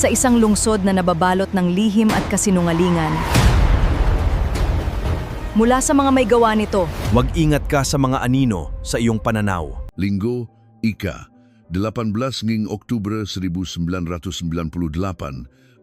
sa isang lungsod na nababalot ng lihim at kasinungalingan. Mula sa mga may gawa nito, Mag-ingat ka sa mga anino sa iyong pananaw. Linggo, Ika, 18 nging Oktubre 1998,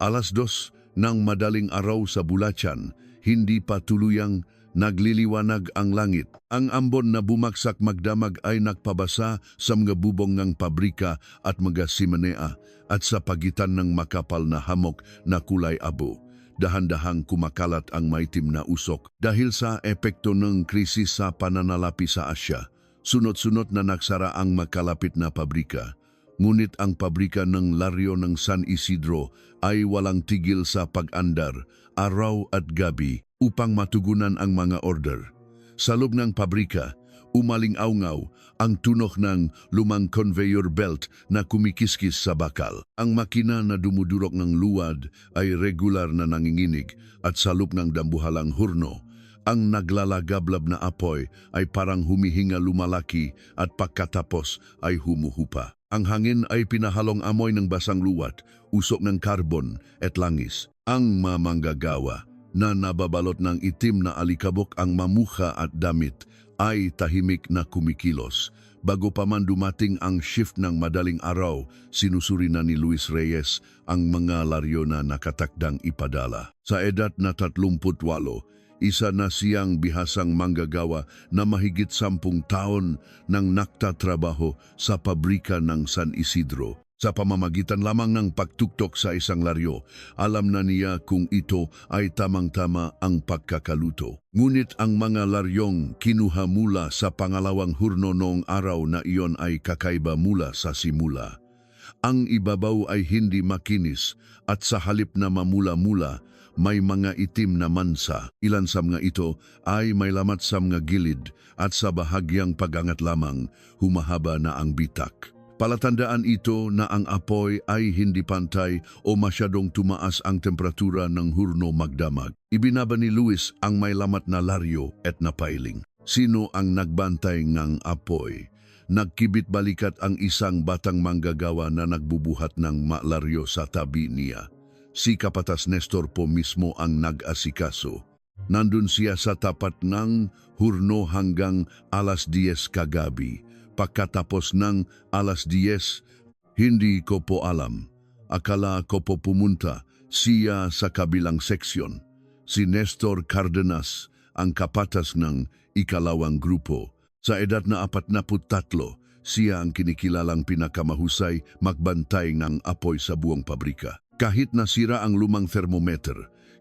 alas 2 ng madaling araw sa Bulacan, hindi pa tuluyang nagliliwanag ang langit. Ang ambon na bumaksak magdamag ay nagpabasa sa mga bubong ng pabrika at mga simenea at sa pagitan ng makapal na hamok na kulay abo. Dahan-dahang kumakalat ang maitim na usok dahil sa epekto ng krisis sa pananalapi sa Asya. Sunod-sunod na nagsara ang makalapit na pabrika. Ngunit ang pabrika ng Laryo ng San Isidro ay walang tigil sa pag-andar, araw at gabi upang matugunan ang mga order. Sa loob ng pabrika, umaling-aungaw ang tunok ng lumang conveyor belt na kumikiskis sa bakal. Ang makina na dumudurok ng luwad ay regular na nanginginig at sa loob ng dambuhalang hurno, ang naglalagablab na apoy ay parang humihinga lumalaki at pagkatapos ay humuhupa. Ang hangin ay pinahalong amoy ng basang luwat, usok ng karbon at langis. Ang mamanggagawa na nababalot ng itim na alikabok ang mamuha at damit ay tahimik na kumikilos. Bago pa man dumating ang shift ng madaling araw, sinusuri na ni Luis Reyes ang mga laryo na nakatakdang ipadala. Sa edad na 38, isa na siyang bihasang manggagawa na mahigit 10 taon nang naktatrabaho sa pabrika ng San Isidro. Sa pamamagitan lamang ng pagtuktok sa isang laryo, alam na niya kung ito ay tamang-tama ang pagkakaluto. Ngunit ang mga laryong kinuha mula sa pangalawang hurno noong araw na iyon ay kakaiba mula sa simula. Ang ibabaw ay hindi makinis at sa halip na mamula-mula, may mga itim na mansa. Ilan sa mga ito ay may lamat sa mga gilid at sa bahagyang pagangat lamang, humahaba na ang bitak. Palatandaan ito na ang apoy ay hindi pantay o masyadong tumaas ang temperatura ng hurno magdamag. Ibinaba ni Luis ang may lamat na laryo at napailing. Sino ang nagbantay ng apoy? Nagkibit balikat ang isang batang manggagawa na nagbubuhat ng malaryo sa tabi niya. Si Kapatas Nestor po mismo ang nag-asikaso. Nandun siya sa tapat ng hurno hanggang alas 10 kagabi. Pagkatapos ng alas 10, hindi ko po alam. Akala ko po pumunta siya sa kabilang seksyon. Si Nestor Cardenas, ang kapatas ng ikalawang grupo. Sa edad na 43, siya ang kinikilalang pinakamahusay magbantay ng apoy sa buong pabrika. Kahit nasira ang lumang thermometer,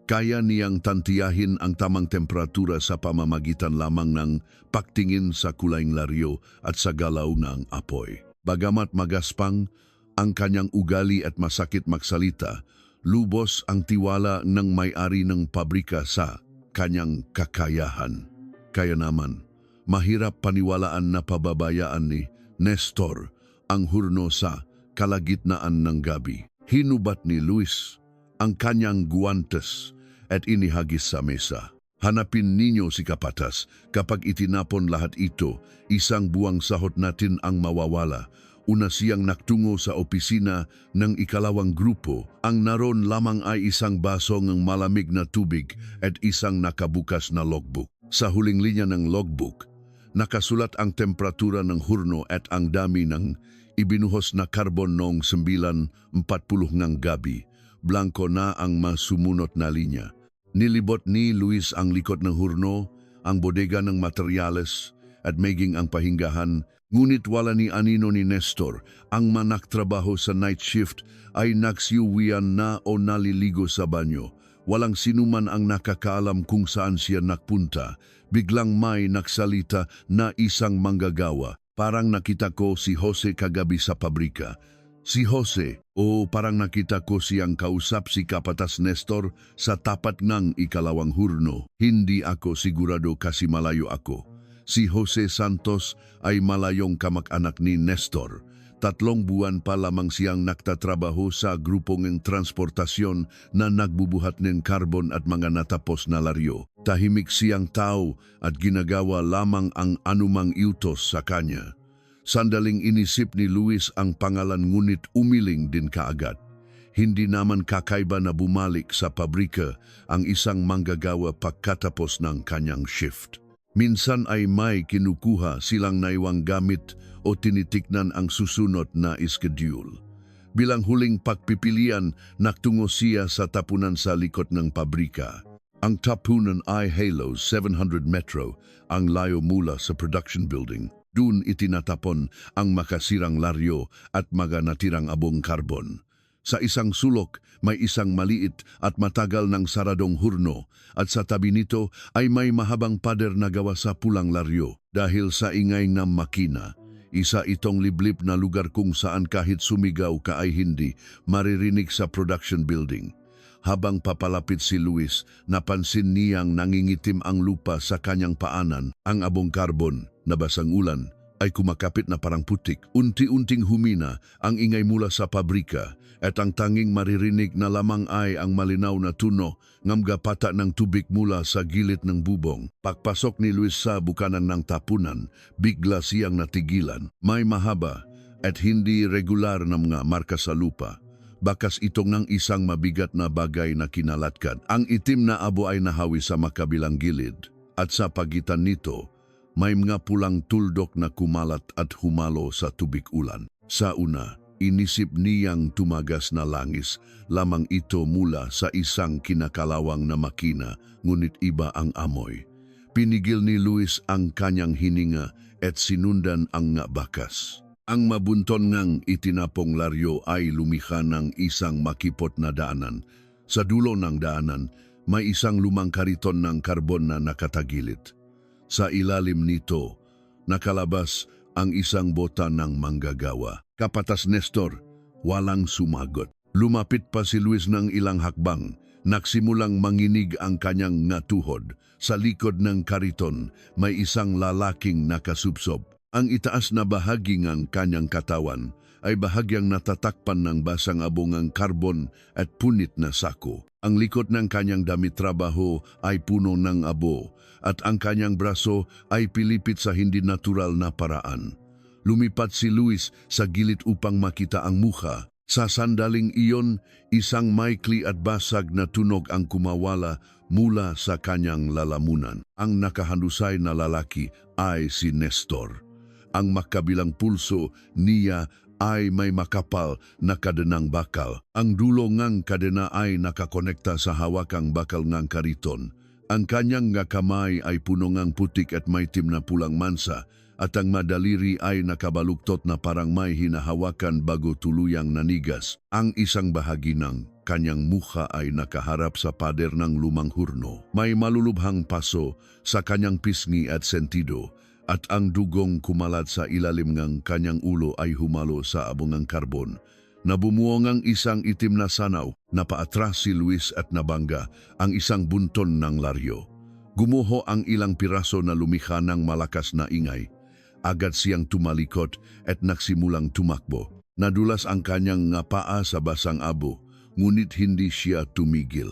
kaya niyang tantiyahin ang tamang temperatura sa pamamagitan lamang ng pagtingin sa kulayng laryo at sa galaw ng apoy. Bagamat magaspang ang kanyang ugali at masakit magsalita, lubos ang tiwala ng may-ari ng pabrika sa kanyang kakayahan. Kaya naman, mahirap paniwalaan na pababayaan ni Nestor ang hurno sa kalagitnaan ng gabi. Hinubat ni Luis ang kanyang guwantes at inihagis sa mesa. Hanapin ninyo si Kapatas. Kapag itinapon lahat ito, isang buwang sahot natin ang mawawala. Una siyang naktungo sa opisina ng ikalawang grupo. Ang naroon lamang ay isang baso ng malamig na tubig at isang nakabukas na logbook. Sa huling linya ng logbook, nakasulat ang temperatura ng hurno at ang dami ng ibinuhos na karbon noong 9:40 ng gabi. Blanko na ang masumunot na linya. Nilibot ni Luis ang likod ng hurno, ang bodega ng materyales at maging ang pahinggahan, ngunit wala ni anino ni Nestor. Ang manaktrabaho sa night shift ay nagsiyuwian na o naliligo sa banyo. Walang sinuman ang nakakaalam kung saan siya nakpunta. Biglang may nagsalita na isang manggagawa. Parang nakita ko si Jose kagabi sa pabrika. Si Jose, o parang nakita ko siyang kausap si Kapatas Nestor sa tapat ng ikalawang hurno. Hindi ako sigurado kasi malayo ako. Si Jose Santos ay malayong kamag-anak ni Nestor. 3 buwan pa lamang siyang naktatrabaho sa grupong ng transportasyon na nagbubuhat ng karbon at mga natapos na laryo. Tahimik siyang tao at ginagawa lamang ang anumang utos sa kanya. Sandaling inisip ni Luis ang pangalan ngunit umiling din kaagad. Hindi naman kakaiba na bumalik sa pabrika ang isang manggagawa pagkatapos ng kanyang shift. Minsan ay may kinukuha silang naiwang gamit o tinitiknan ang susunod na schedule. Bilang huling pagpipilian, naktungo siya sa tapunan sa likod ng pabrika. Ang tapunan ay Halos 700 metro ang layo mula sa production building. Doon itinatapon ang makasirang laryo at mga natirang abong karbon. Sa isang sulok, may isang maliit at matagal ng saradong hurno at sa tabi nito ay may mahabang pader na gawa sa pulang laryo. Dahil sa ingay ng makina, isa itong liblib na lugar kung saan kahit sumigaw ka ay hindi maririnig sa production building. Habang papalapit si Luis, napansin niyang nangingitim ang lupa sa kanyang paanan. Ang abong karbon na basang ulan ay kumakapit na parang putik. Unti-unting humina ang ingay mula sa pabrika at ang tanging maririnig na lamang ay ang malinaw na tuno ng gapata ng tubig mula sa gilid ng bubong. Pagpasok ni Luis sa bukanan ng tapunan, bigla siyang natigilan. May mahaba at hindi regular na mga marka sa lupa. Bakas itong ng isang mabigat na bagay na kinalatkan. Ang itim na abo ay nahawi sa makabilang gilid at sa pagitan nito, may mga pulang tuldok na kumalat at humalo sa tubig ulan. Sa una, inisip niyang tumagas na langis lamang ito mula sa isang kinakalawang na makina, ngunit iba ang amoy. Pinigil ni Luis ang kanyang hininga at sinundan ang nga bakas. Ang mabunton ngang itinapong laryo ay lumikha ng isang makipot na daanan. Sa dulo ng daanan, may isang lumang kariton ng karbon na nakatagilid. Sa ilalim nito, nakalabas ang isang bota ng manggagawa. Kapatas Nestor, walang sumagot. Lumapit pa si Luis ng ilang hakbang. Nagsimulang manginig ang kanyang natuhod. Sa likod ng kariton, may isang lalaking nakasubsob. Ang itaas na bahagi ng kanyang katawan ay bahagyang natatakpan ng basang abongang karbon at punit na sako. Ang likod ng kanyang damit trabaho ay puno ng abo at ang kanyang braso ay pilipit sa hindi natural na paraan. Lumipat si Luis sa gilid upang makita ang mukha. Sa sandaling iyon, isang maikli at basag na tunog ang kumawala mula sa kanyang lalamunan. Ang nakahandusay na lalaki ay si Nestor. Ang makabilang pulso niya ay may makapal na kadenang bakal. Ang dulo ngang kadena ay nakakonekta sa hawakang bakal ngang kariton. Ang kanyang nga kamay ay puno ngang putik at may itim na pulang mansa at ang madaliri ay nakabaluktot na parang may hinahawakan bago tuluyang nanigas. Ang isang bahagi ng kanyang mukha ay nakaharap sa pader ng lumang hurno. May malulubhang paso sa kanyang pisngi at sentido. At ang dugong kumalat sa ilalim ng kanyang ulo ay humalo sa abongang karbon. Nabumuong ang isang itim na sanaw, napaatras si Luis at nabangga ang isang bunton ng laryo. Gumuho ang ilang piraso na lumikha ng malakas na ingay. Agad siyang tumalikot at nagsimulang tumakbo. Nadulas ang kanyang nga paa sa basang abo, ngunit hindi siya tumigil.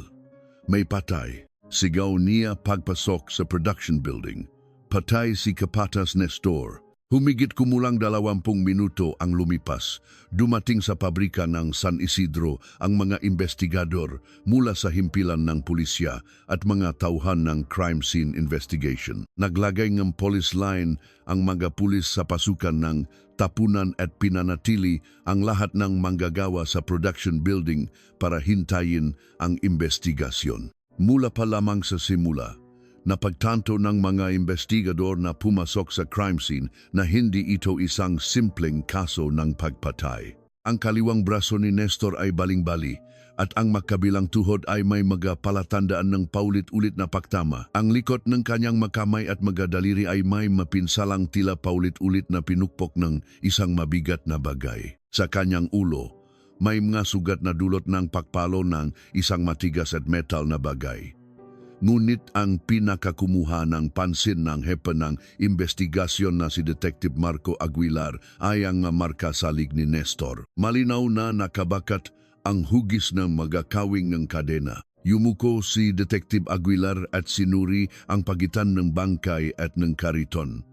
May patay. Sigaw niya pagpasok sa production building. Patay si Kapatas Nestor. Humigit kumulang 20 minuto ang lumipas. Dumating sa pabrika ng San Isidro ang mga investigador mula sa himpilan ng pulisya at mga tauhan ng crime scene investigation. Naglagay ng police line ang mga pulis sa pasukan ng tapunan at pinanatili ang lahat ng manggagawa sa production building para hintayin ang investigasyon. Mula pa lamang sa simula, napagtanto ng mga investigador na pumasok sa crime scene na hindi ito isang simpleng kaso ng pagpatay. Ang kaliwang braso ni Nestor ay baling-bali at ang makabilang tuhod ay may mga palatandaan ng paulit-ulit na paktama. Ang likod ng kanyang makamay at mga daliri ay may mapinsalang tila paulit-ulit na pinukpok ng isang mabigat na bagay. Sa kanyang ulo, may mga sugat na dulot ng pagpalo ng isang matigas at metal na bagay. Ngunit ang pinakakumuha ng pansin ng hepe ng investigasyon na si Detective Marco Aguilar ay ang marka sa lig ni Nestor. Malinaw na nakabakat ang hugis ng magakawing ng kadena. Yumuko si Detective Aguilar at sinuri ang pagitan ng bangkay at ng kariton.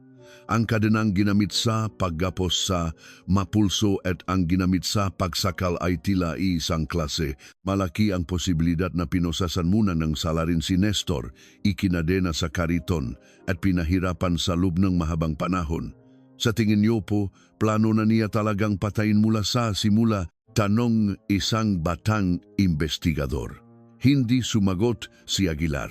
Ang kadenang ginamit sa paggapos sa mapulso at ang ginamit sa pagsakal ay tila isang klase. Malaki ang posibilidad na pinosasan muna ng salarin si Nestor, ikinadena sa kariton at pinahirapan sa loob ng mahabang panahon. Sa tingin niyo po, plano na niya talagang patayin mula sa simula? Tanong isang batang investigador. Hindi sumagot si Aguilar.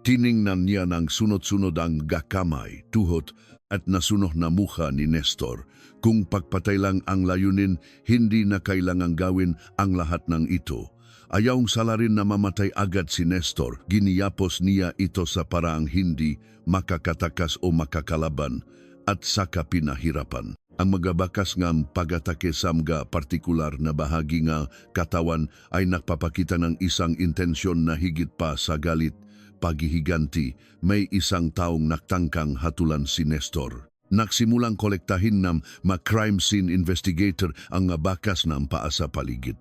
Tiningnan niya ng sunod-sunod ang gakamay, tuhod at nasunog na mukha ni Nestor. Kung pagpatay lang ang layunin, hindi na kailangang gawin ang lahat ng ito. Ayawang salarin na mamatay agad si Nestor, giniyapos niya ito sa paraang hindi makakatakas o makakalaban at saka pinahirapan. Ang magabakas ng pagatake sa mga partikular na bahagi nga katawan ay nagpapakita ng isang intensyon na higit pa sa galit, paghihiganti. May isang taong nagtangkang hatulan si Nestor. Nagsimulang kolektahin ng crime scene investigator ang bakas ng paa sa paligid.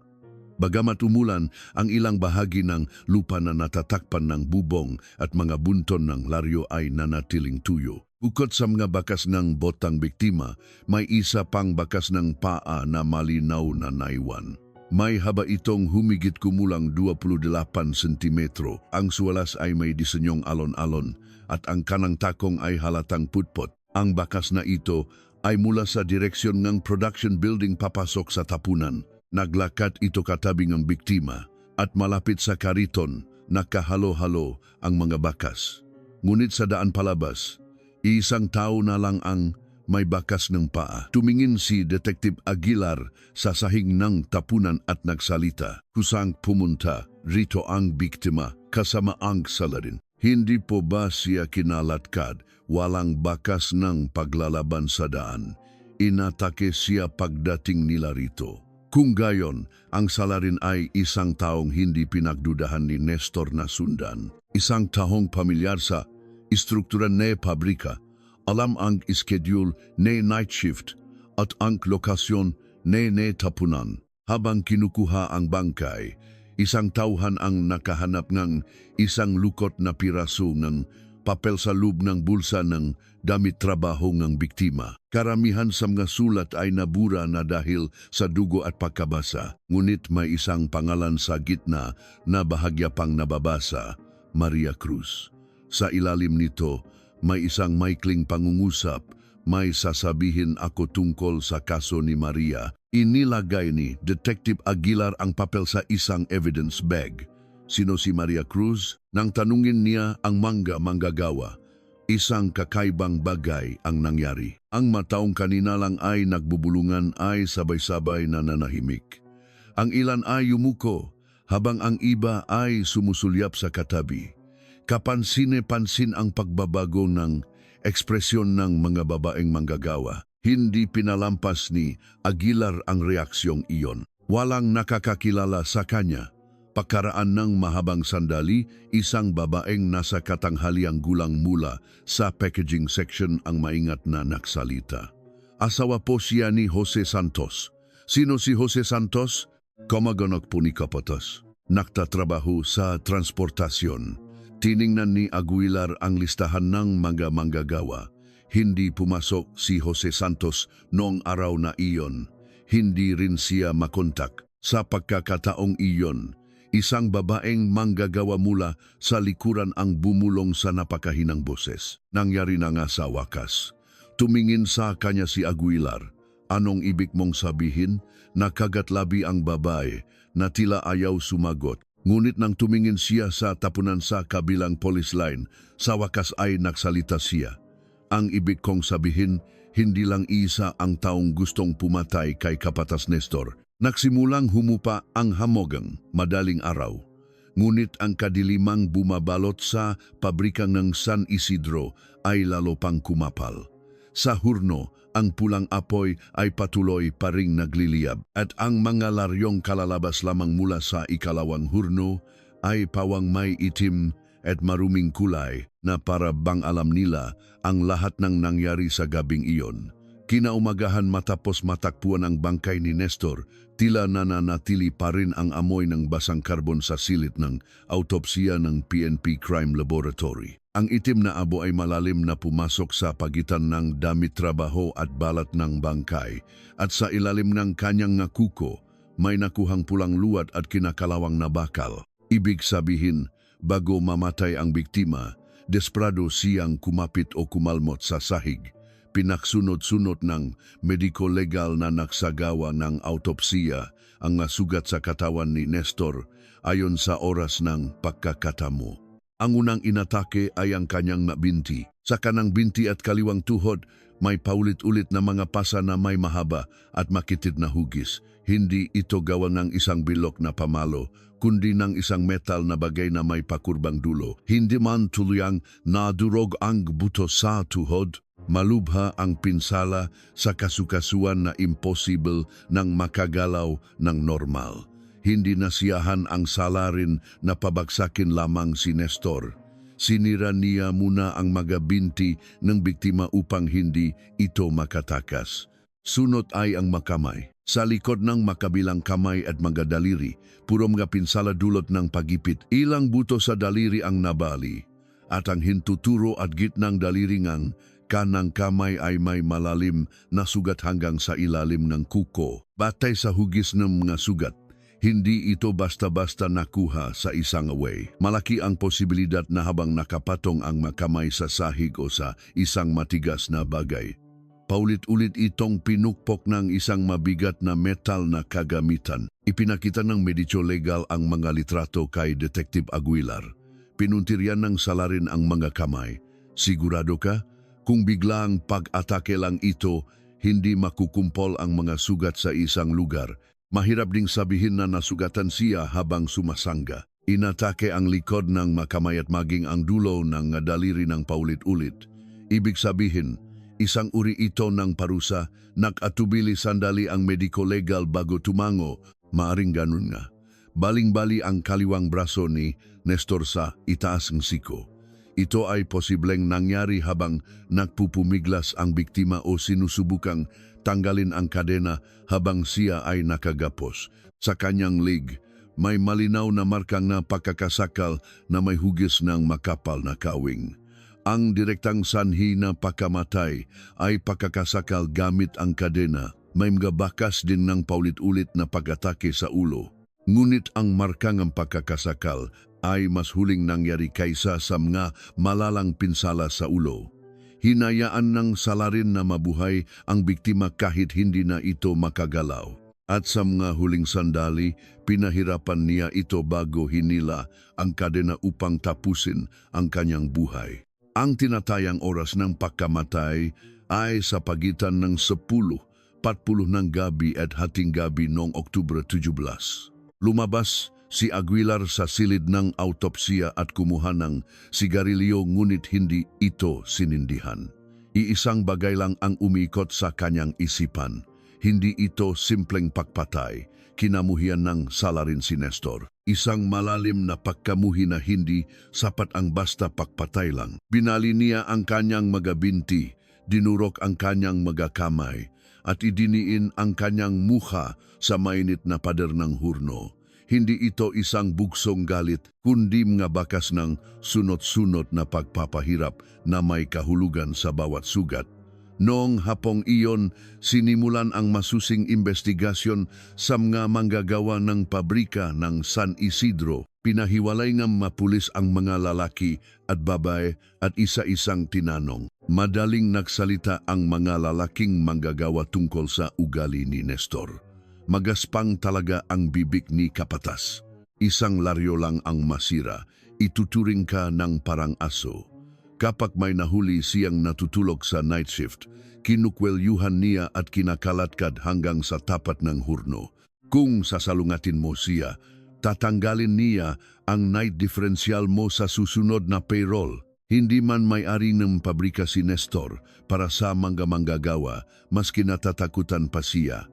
Bagamat umulan, ang ilang bahagi ng lupa na natatakpan ng bubong at mga bunton ng laryo ay nanatiling tuyo. Bukod sa mga bakas ng botang biktima, may isa pang bakas ng paa na malinaw na naiwan. May haba itong humigit kumulang 28 sentimetro. Ang suwalas ay may disenyong alon-alon at ang kanang takong ay halatang putpot. Ang bakas na ito ay mula sa direksyon ng production building papasok sa tapunan. Naglakad ito katabi ng biktima at malapit sa kariton, nakahalo-halo ang mga bakas. Ngunit sa daan palabas, isang tao na lang ang may bakas ng paa. Tumingin si Detective Aguilar sa sahig ng tapunan at nagsalita. Kusang pumunta rito ang biktima kasama ang salarin. Hindi po ba siya kinalatkad? Walang bakas ng paglalaban sa daan. Inatake siya pagdating nila rito. Kung gayon, ang salarin ay isang taong hindi pinagdudahan ni Nestor na sundan. Isang taong pamilyar sa istruktura ne pabrika, alam ang schedule ne night shift at ang lokasyon ne tapunan. Habang kinukuha ang bangkay, isang tauhan ang nakahanap ng isang lukot na piraso ng papel sa loob ng bulsa ng damit trabaho ng biktima. Karamihan sa mga sulat ay nabura na dahil sa dugo at pagkabasa. Ngunit may isang pangalan sa gitna na bahagya pang nababasa, Maria Cruz. Sa ilalim nito, may isang maikling pangungusap. May sasabihin ako tungkol sa kaso ni Maria. Inilagay ni Detective Aguilar ang papel sa isang evidence bag. Sino si Maria Cruz? Nang tanungin niya ang manggagawa, isang kakaibang bagay ang nangyari. Ang mataong kanina lang ay nagbubulungan ay sabay-sabay na nanahimik. Ang ilan ay yumuko, habang ang iba ay sumusulyap sa katabi. Kapansin-pansin ang pagbabago ng ekspresyon ng mga babaeng manggagawa. Hindi pinalampas ni Aguilar ang reaksyong iyon. Walang nakakakilala sa kanya. Pagkaraan ng mahabang sandali, isang babaeng nasa katanghaliang gulang mula sa packaging section ang maingat na nagsalita. Asawa po siya ni Jose Santos. Sino si Jose Santos? Komagonok po ni Kapotos. Nagtatrabaho sa transportasyon. Tiningnan ni Aguilar ang listahan ng mga manggagawa. Hindi pumasok si Jose Santos noong araw na iyon. Hindi rin siya makontak. Sa pagkakataong iyon, isang babaeng manggagawa mula sa likuran ang bumulong sa napakahinang boses. Nangyari na nga sa wakas. Tumingin sa kanya si Aguilar. Anong ibig mong sabihin? Nakagatlabi ang babae na tila ayaw sumagot. Ngunit nang tumingin siya sa tapunan sa kabilang police line, sa wakas ay nagsalita siya. Ang ibig kong sabihin, hindi lang isa ang taong gustong pumatay kay Kapatas Nestor. Nagsimulang humupa ang hamogang madaling araw. Ngunit ang kadilimang bumabalot sa pabrikang ng San Isidro ay lalo pang kumapal. Sa hurno, ang pulang apoy ay patuloy pa ring nagliliyab at ang mga laryong kalalabas lamang mula sa ikalawang hurno ay pawang may itim at maruming kulay na para bang alam nila ang lahat ng nangyari sa gabing iyon. Kinaumagahan matapos matakpuan ang bangkay ni Nestor, tila nananatili pa rin ang amoy ng basang karbon sa silid ng autopsiya ng PNP Crime Laboratory. Ang itim na abo ay malalim na pumasok sa pagitan ng damit trabaho at balat ng bangkay, at sa ilalim ng kanyang kuko may nakuhang pulang luwad at kinakalawang na bakal. Ibig sabihin, bago mamatay ang biktima, desperado siyang kumapit o kumalmot sa sahig. Pinaksunod-sunod ng mediko-legal na nagsagawa ng autopsiya ang sugat sa katawan ni Nestor ayon sa oras ng pagkakatamo. Ang unang inatake ay ang kanyang binti. Sa kanang binti at kaliwang tuhod, may paulit-ulit na mga pasa na may mahaba at makitid na hugis. Hindi ito gawa ng isang bilok na pamalo, kundi ng isang metal na bagay na may pakurbang dulo. Hindi man tuluyang nadurog ang buto sa tuhod, malubha ang pinsala sa kasukasuan na imposible nang makagalaw ng normal. Hindi nasiyahan ang salarin na pabagsakin lamang si Nestor. Sinira niya muna ang mga binti ng biktima upang hindi ito makatakas. Sunod ay ang makamay. Sa likod ng makabilang kamay at mga daliri, puro mga pinsala dulot ng pagipit. Ilang buto sa daliri ang nabali, at ang hintuturo at gitnang daliri ngang kanang kamay ay may malalim na sugat hanggang sa ilalim ng kuko. Batay sa hugis ng mga sugat, hindi ito basta-basta nakuha sa isang away. Malaki ang posibilidad na habang nakapatong ang makamay sa sahig o sa isang matigas na bagay, paulit-ulit itong pinukpok ng isang mabigat na metal na kagamitan. Ipinakita ng mediko legal ang mga litrato kay Detective Aguilar. Pinuntiryan ng salarin ang mga kamay. Sigurado ka? Kung biglang pag-atake lang ito, hindi makukumpol ang mga sugat sa isang lugar. Mahirap ding sabihin na nasugatan siya habang sumasangga. Inatake ang likod ng makamay at maging ang dulo ng daliri ng paulit-ulit. Ibig sabihin, isang uri ito ng parusa, nakatubili sandali ang mediko legal bago tumango, maaring ganun nga. Baling-bali ang kaliwang braso ni Nestor sa itaas ng siko. Ito ay posibleng nangyari habang nagpupumiglas ang biktima o sinusubukang tanggalin ang kadena habang siya ay nakagapos. Sa kanyang leg, may malinaw na markang na pagkakasakal na may hugis ng makapal na kawing. Ang direktang sanhi na pagkamatay ay pagkakasakal gamit ang kadena. May mga bakas din ng paulit-ulit na pag-atake sa ulo. Ngunit ang markang ang pagkakasakal ay mas huling nangyari kaysa sa mga malalang pinsala sa ulo. Hinayaan ng salarin na mabuhay ang biktima kahit hindi na ito makagalaw. At sa mga huling sandali, pinahirapan niya ito bago hinila ang kadena upang tapusin ang kanyang buhay. Ang tinatayang oras ng pagkamatay ay sa pagitan ng 10:40 ng gabi at hating gabi noong Oktubre 17. Lumabas si Aguilar sa silid ng autopsiya at kumuha ng sigarilyo ngunit hindi ito sinindihan. Iisang bagay lang ang umikot sa kanyang isipan. Hindi ito simpleng pagpatay, kinamuhian ng salarin si Nestor. Isang malalim na pagkamuhi na hindi sapat ang basta pagpatay lang. Binali niya ang kanyang mga binti, dinurok ang kanyang mga kamay, at idiniin ang kanyang mukha sa mainit na pader ng hurno. Hindi ito isang bugsong galit, kundi mga bakas ng sunod-sunod na pagpapahirap na may kahulugan sa bawat sugat. Noong hapong iyon, sinimulan ang masusing investigasyon sa mga manggagawa ng pabrika ng San Isidro. Pinahiwalay ng mapulis ang mga lalaki at babae at isa-isang tinanong. Madaling nagsalita ang mga lalaking manggagawa tungkol sa ugali ni Nestor. Magaspang talaga ang bibig ni Kapatas. Isang laryo lang ang masira, ituturing ka ng parang aso. Kapag may nahuli siyang natutulog sa night shift, kinukwelyuhan niya at kinakalatkad hanggang sa tapat ng hurno. Kung sasalungatin mo siya, tatanggalin niya ang night differential mo sa susunod na payroll. Hindi man may-ari ng pabrika si Nestor para sa manggagawa, mas kinatatakutan pa siya.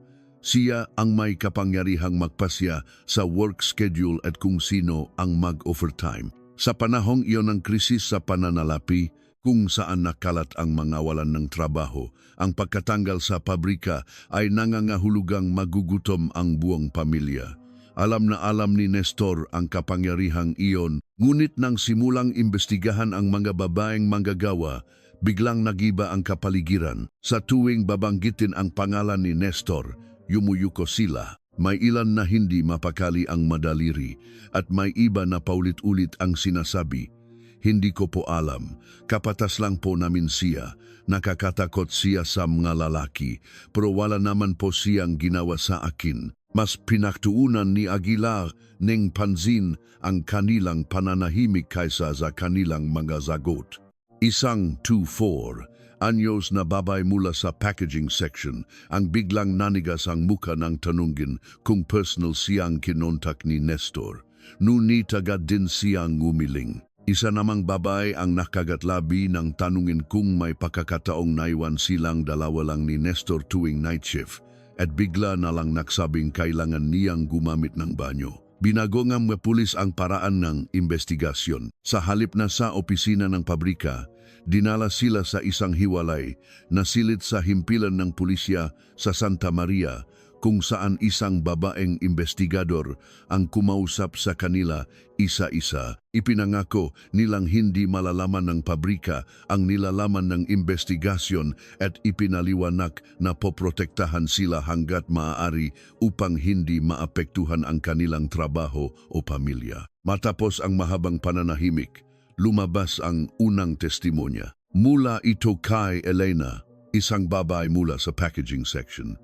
Siya ang may kapangyarihang magpasya sa work schedule at kung sino ang mag-overtime. Sa panahong iyon ng krisis sa pananalapi, kung saan nakalat ang mga walan ng trabaho, ang pagkatanggal sa pabrika ay nangangahulugang magugutom ang buong pamilya. Alam na alam ni Nestor ang kapangyarihang iyon, ngunit nang simulang imbestigahan ang mga babaeng manggagawa, biglang nagiba ang kapaligiran. Sa tuwing babanggitin ang pangalan ni Nestor, yumuyuko sila. May ilan na hindi mapakali ang madaliri at may iba na paulit-ulit ang sinasabi, "Hindi ko po alam, kapatas lang po namin siya, nakakatakot siya sa mga lalaki, pero wala naman po siyang ginawa sa akin." Mas pinaktuunan ni Aguilar ng pansin ang kanilang pananahimik kaysa sa kanilang mga sagot. Isang 24 anyos na babae mula sa packaging section ang biglang nanigas ang muka ng tanungin kung personal siyang kinontak ni Nestor. Ngunit agad din siyang umiling. Isa namang babae ang nakagatlabi ng tanungin kung may pagkakataong naiwan silang dalawa lang ni Nestor tuwing night shift at bigla na lang nagsabing kailangan niyang gumamit ng banyo. Binago ng mga pulis ang paraan ng investigasyon. Sa halip na sa opisina ng pabrika, dinala sila sa isang hiwalay na silid sa himpilan ng pulisya sa Santa Maria kung saan isang babaeng investigador ang kumausap sa kanila isa-isa. Ipinangako nilang hindi malalaman ng pabrika ang nilalaman ng investigasyon at ipinaliwanag na poprotektahan sila hanggat maaari upang hindi maapektuhan ang kanilang trabaho o pamilya. Matapos ang mahabang pananahimik, lumabas ang unang testimonya. Mula ito kay Elena, isang babae mula sa packaging section.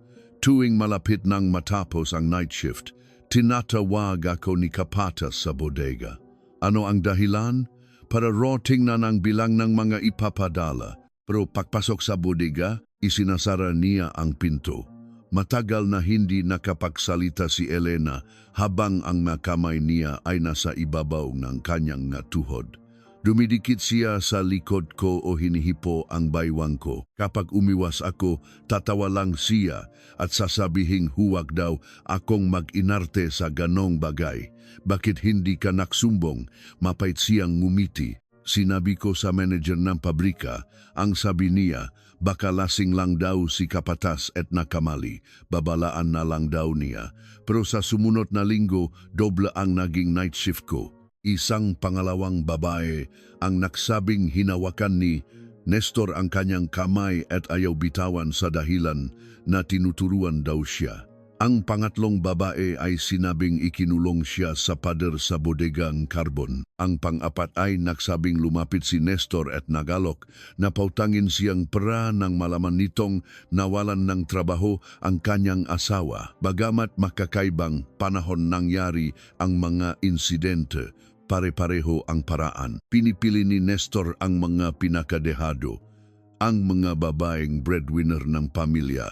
Tuwing malapit nang matapos ang night shift, tinatawag ako ni Kapatas sa bodega. Ano ang dahilan? Para raw tingnan ang bilang ng mga ipapadala. Pero pagpasok sa bodega, isinasara niya ang pinto. Matagal na hindi nakapagsalita si Elena habang ang makamay niya ay nasa ibabaw ng kanyang tuhod. Dumidikit siya sa likod ko o hinihipo ang baywang ko. Kapag umiwas ako, tatawa lang siya at sasabihing huwag daw akong mag-inarte sa ganong bagay. Bakit hindi ka naksumbong? Mapait siyang ngumiti. Sinabi ko sa manager ng pabrika, ang sabi niya, baka lasing lang daw si Kapatas at nakamali. Babalaan na lang daw niya. Pero sa sumunod na linggo, doble ang naging night shift ko. Isang pangalawang babae ang nagsabing hinawakan ni Nestor ang kanyang kamay at ayaw bitawan sa dahilan na tinuturuan daw siya. Ang pangatlong babae ay sinabing ikinulong siya sa pader sa bodegang Carbon. Ang pang-apat ay nagsabing lumapit si Nestor at nagalok na pautangin siyang pera nang malaman nitong nawalan ng trabaho ang kanyang asawa. Bagamat makakaibang panahon nangyari ang mga insidente, pare-pareho ang paraan. Pinipili ni Nestor ang mga pinakadehado, ang mga babaeng breadwinner ng pamilya,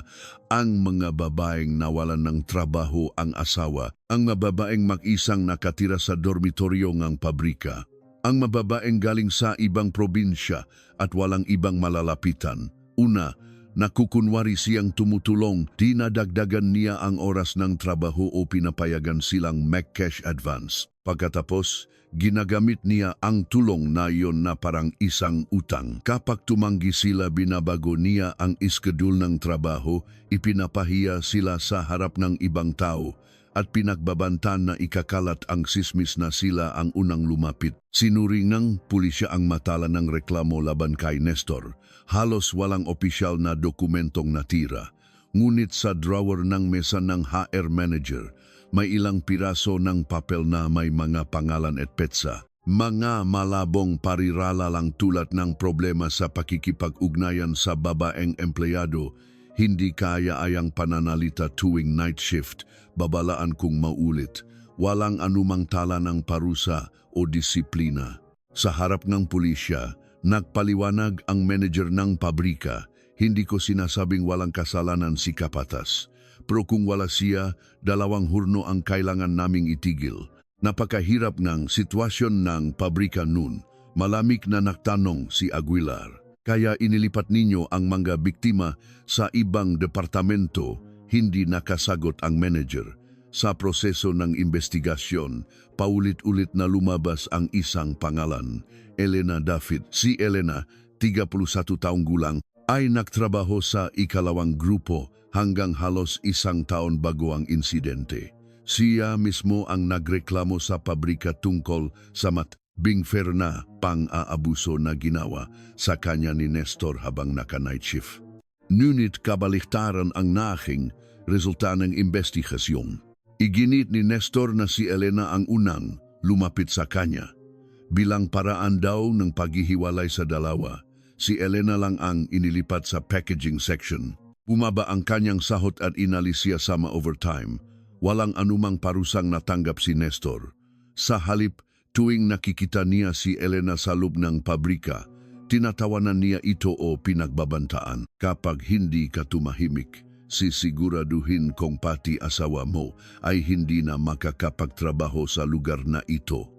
ang mga babaeng nawalan ng trabaho ang asawa, ang mga babaeng mag-isang nakatira sa dormitoryo ng pabrika, ang mga babaeng galing sa ibang probinsya at walang ibang malalapitan. Una, nakukunwari siyang tumutulong, dinadagdagan niya ang oras ng trabaho o pinapayagan silang mag-cash advance. Pagkatapos, ginagamit niya ang tulong na iyon na parang isang utang. Kapag tumanggi sila, binabago niya ang iskedul ng trabaho, ipinapahiya sila sa harap ng ibang tao, at pinagbabantan na ikakalat ang sismis na sila ang unang lumapit. Sinuring ng pulisya ang matala ng reklamo laban kay Nestor. Halos walang opisyal na dokumentong natira. Ngunit sa drawer ng mesa ng HR manager, may ilang piraso ng papel na may mga pangalan at petsa. Mga malabong parirala lang tulad ng problema sa pakikipag-ugnayan sa babaeng empleyado. Hindi kaya ayang pananalita tuwing night shift, babalaan kung maulit. Walang anumang tala ng parusa o disiplina. Sa harap ng pulisya, nagpaliwanag ang manager ng pabrika. Hindi ko sinasabing walang kasalanan si Kapatas. Pero kung wala siya, 2 hurno ang kailangan naming itigil. Napakahirap ng sitwasyon ng pabrika noon. Malamig na nagtanong si Aguilar. Kaya inilipat ninyo ang mga biktima sa ibang departamento, hindi nakasagot ang manager. Sa proseso ng investigasyon, paulit-ulit na lumabas ang isang pangalan, Elena David. Si Elena, 31 taong gulang, ay nagtrabaho sa ikalawang grupo hanggang halos 1 taon bago ang insidente. Siya mismo ang nagreklamo sa pabrika tungkol sa matbingfer na pang-aabuso na ginawa sa kanya ni Nestor habang naka-night shift. Ngunit kabaliktaran ang nahing resulta ng investigasyon. Iginit ni Nestor na si Elena ang unang lumapit sa kanya. Bilang paraan daw ng paghihiwalay sa dalawa, si Elena lang ang inilipat sa packaging section. Bumaba ang kanyang sahot at inalis siya sama overtime. Walang anumang parusang natanggap si Nestor. Sa halip, tuwing nakikita niya si Elena sa loob ng pabrika, tinatawanan niya ito o pinagbabantaan. Kapag hindi ka tumahimik, sisiguraduhin kong pati asawa mo ay hindi na makakapagtrabaho sa lugar na ito.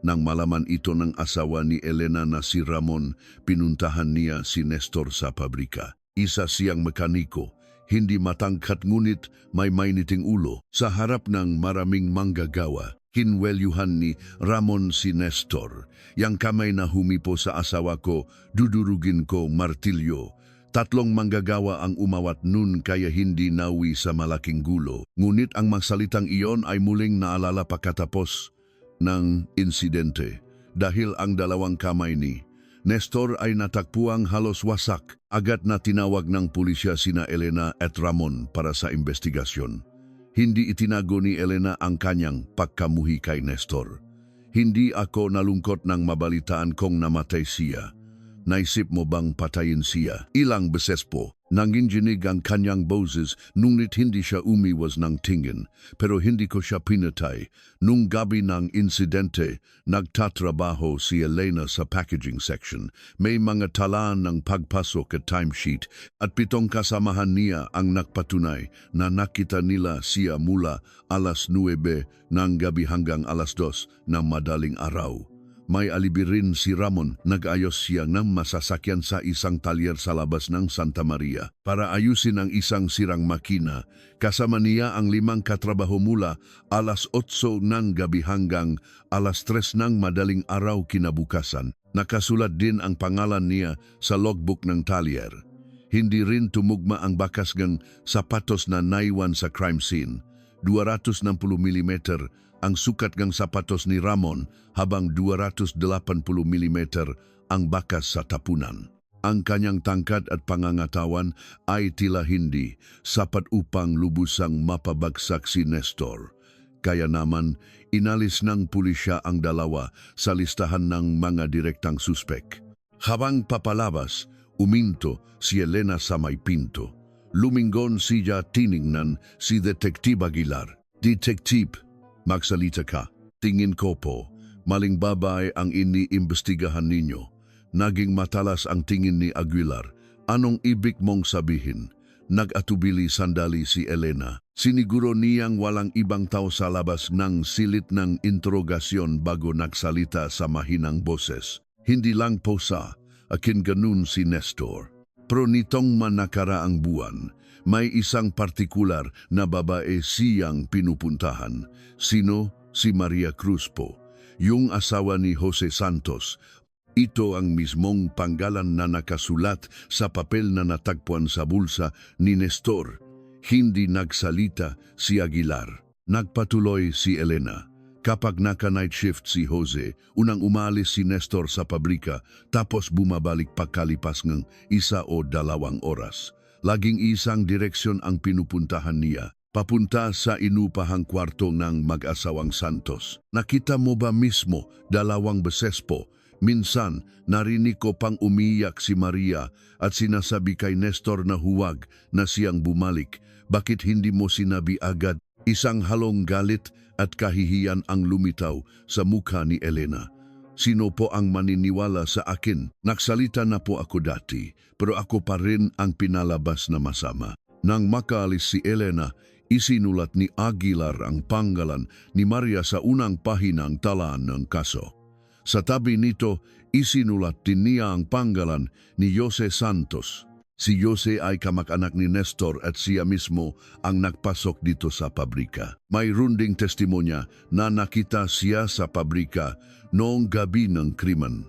Nang malaman ito ng asawa ni Elena na si Ramon, pinuntahan niya si Nestor sa pabrika. Isa siyang mekaniko, hindi matangkat ngunit may mainiting ulo. Sa harap ng maraming manggagawa, hinwelyuhan ni Ramon si Nestor. Yang kamay na humipo sa asawa ko, dudurugin ko martilyo. 3 manggagawa ang umawat nun kaya hindi nawi sa malaking gulo. Ngunit ang magsalitang iyon ay muling naalala pagkatapos ng insidente dahil ang 2 kamay ni Nestor ay natakpuang halos wasak. Agad na tinawag ng pulisya sina Elena at Ramon para sa investigasyon. Hindi itinago ni Elena ang kanyang pagkamuhi kay Nestor. Hindi ako nalungkot nang mabalitaan kong namatay siya. Naisip mo bang patayin siya? Ilang beses po, nanginginig ang kanyang boses ngunit hindi siya umiwas ng tingin. Pero hindi ko siya pinatay. Nung gabi ng insidente, nagtatrabaho si Elena sa packaging section. May mga talaan ng pagpasok at timesheet at 7 kasamahan niya ang nagpatunay na nakita nila siya mula alas 9 ng gabi hanggang alas 2 ng madaling araw. May alibi rin si Ramon, nag-ayos siya ng masasakyan sa isang talyer sa labas ng Santa Maria para ayusin ang isang sirang makina. Kasama niya ang 5 katrabaho mula alas 8 ng gabi hanggang alas 3 ng madaling araw kinabukasan. Nakasulat din ang pangalan niya sa logbook ng talyer. Hindi rin tumugma ang bakas ng sapatos na naiwan sa crime scene. 260 mm ang sukat ng sapatos ni Ramon habang 280 mm ang bakas sa tapunan. Ang kanyang tangkad at pangangatawan ay tila hindi sapat upang lubusang mapabagsak si Nestor. Kaya naman, inalis ng pulisya ang 2 sa listahan ng mga direktang suspek. Habang papalabas, uminto si Elena sa may pinto. Lumingon siya tiningnan si Detective Aguilar. Detective, magsalita ka. Tingin ko po, maling babae ang iniimbestigahan ninyo. Naging matalas ang tingin ni Aguilar. Anong ibig mong sabihin? Nag-atubili sandali si Elena. Siniguro niyang walang ibang tao sa labas ng silit ng interogasyon bago nagsalita sa mahinang boses. Hindi lang po sa akin ganun si Nestor. Pero nitong manakaraang buwan, may isang partikular na babae siyang pinupuntahan. Sino? Si Maria Cruz po, yung asawa ni Jose Santos. Ito ang mismong panggalan na nakasulat sa papel na natagpuan sa bulsa ni Nestor. Hindi nagsalita si Aguilar. Nagpatuloy si Elena. Kapag naka-night shift si Jose, unang umalis si Nestor sa pabrika tapos bumabalik pagkalipas ng 1 o 2 oras. Laging isang direksyon ang pinupuntahan niya. Papunta sa inupahang kwarto ng mag-asawang Santos. Nakita mo ba mismo 2 beses po? Minsan, narinig ko pang umiyak si Maria at sinasabi kay Nestor na huwag na siyang bumalik. Bakit hindi mo sinabi agad? Isang halong galit at kahihiyan ang lumitaw sa mukha ni Elena. Sino po ang maniniwala sa akin? Nagsalita na po ako dati, pero ako pa rin ang pinalabas na masama. Nang makaalis si Elena, isinulat ni Aguilar ang pangalan ni Maria sa unang pahinang talaan ng kaso. Sa tabi nito, isinulat din niya ang pangalan ni Jose Santos. Si Jose ay kamag-anak ni Nestor at siya mismo ang nagpasok dito sa pabrika. Mayroon ding testimonya na nakita siya sa pabrika noong gabi ng krimen.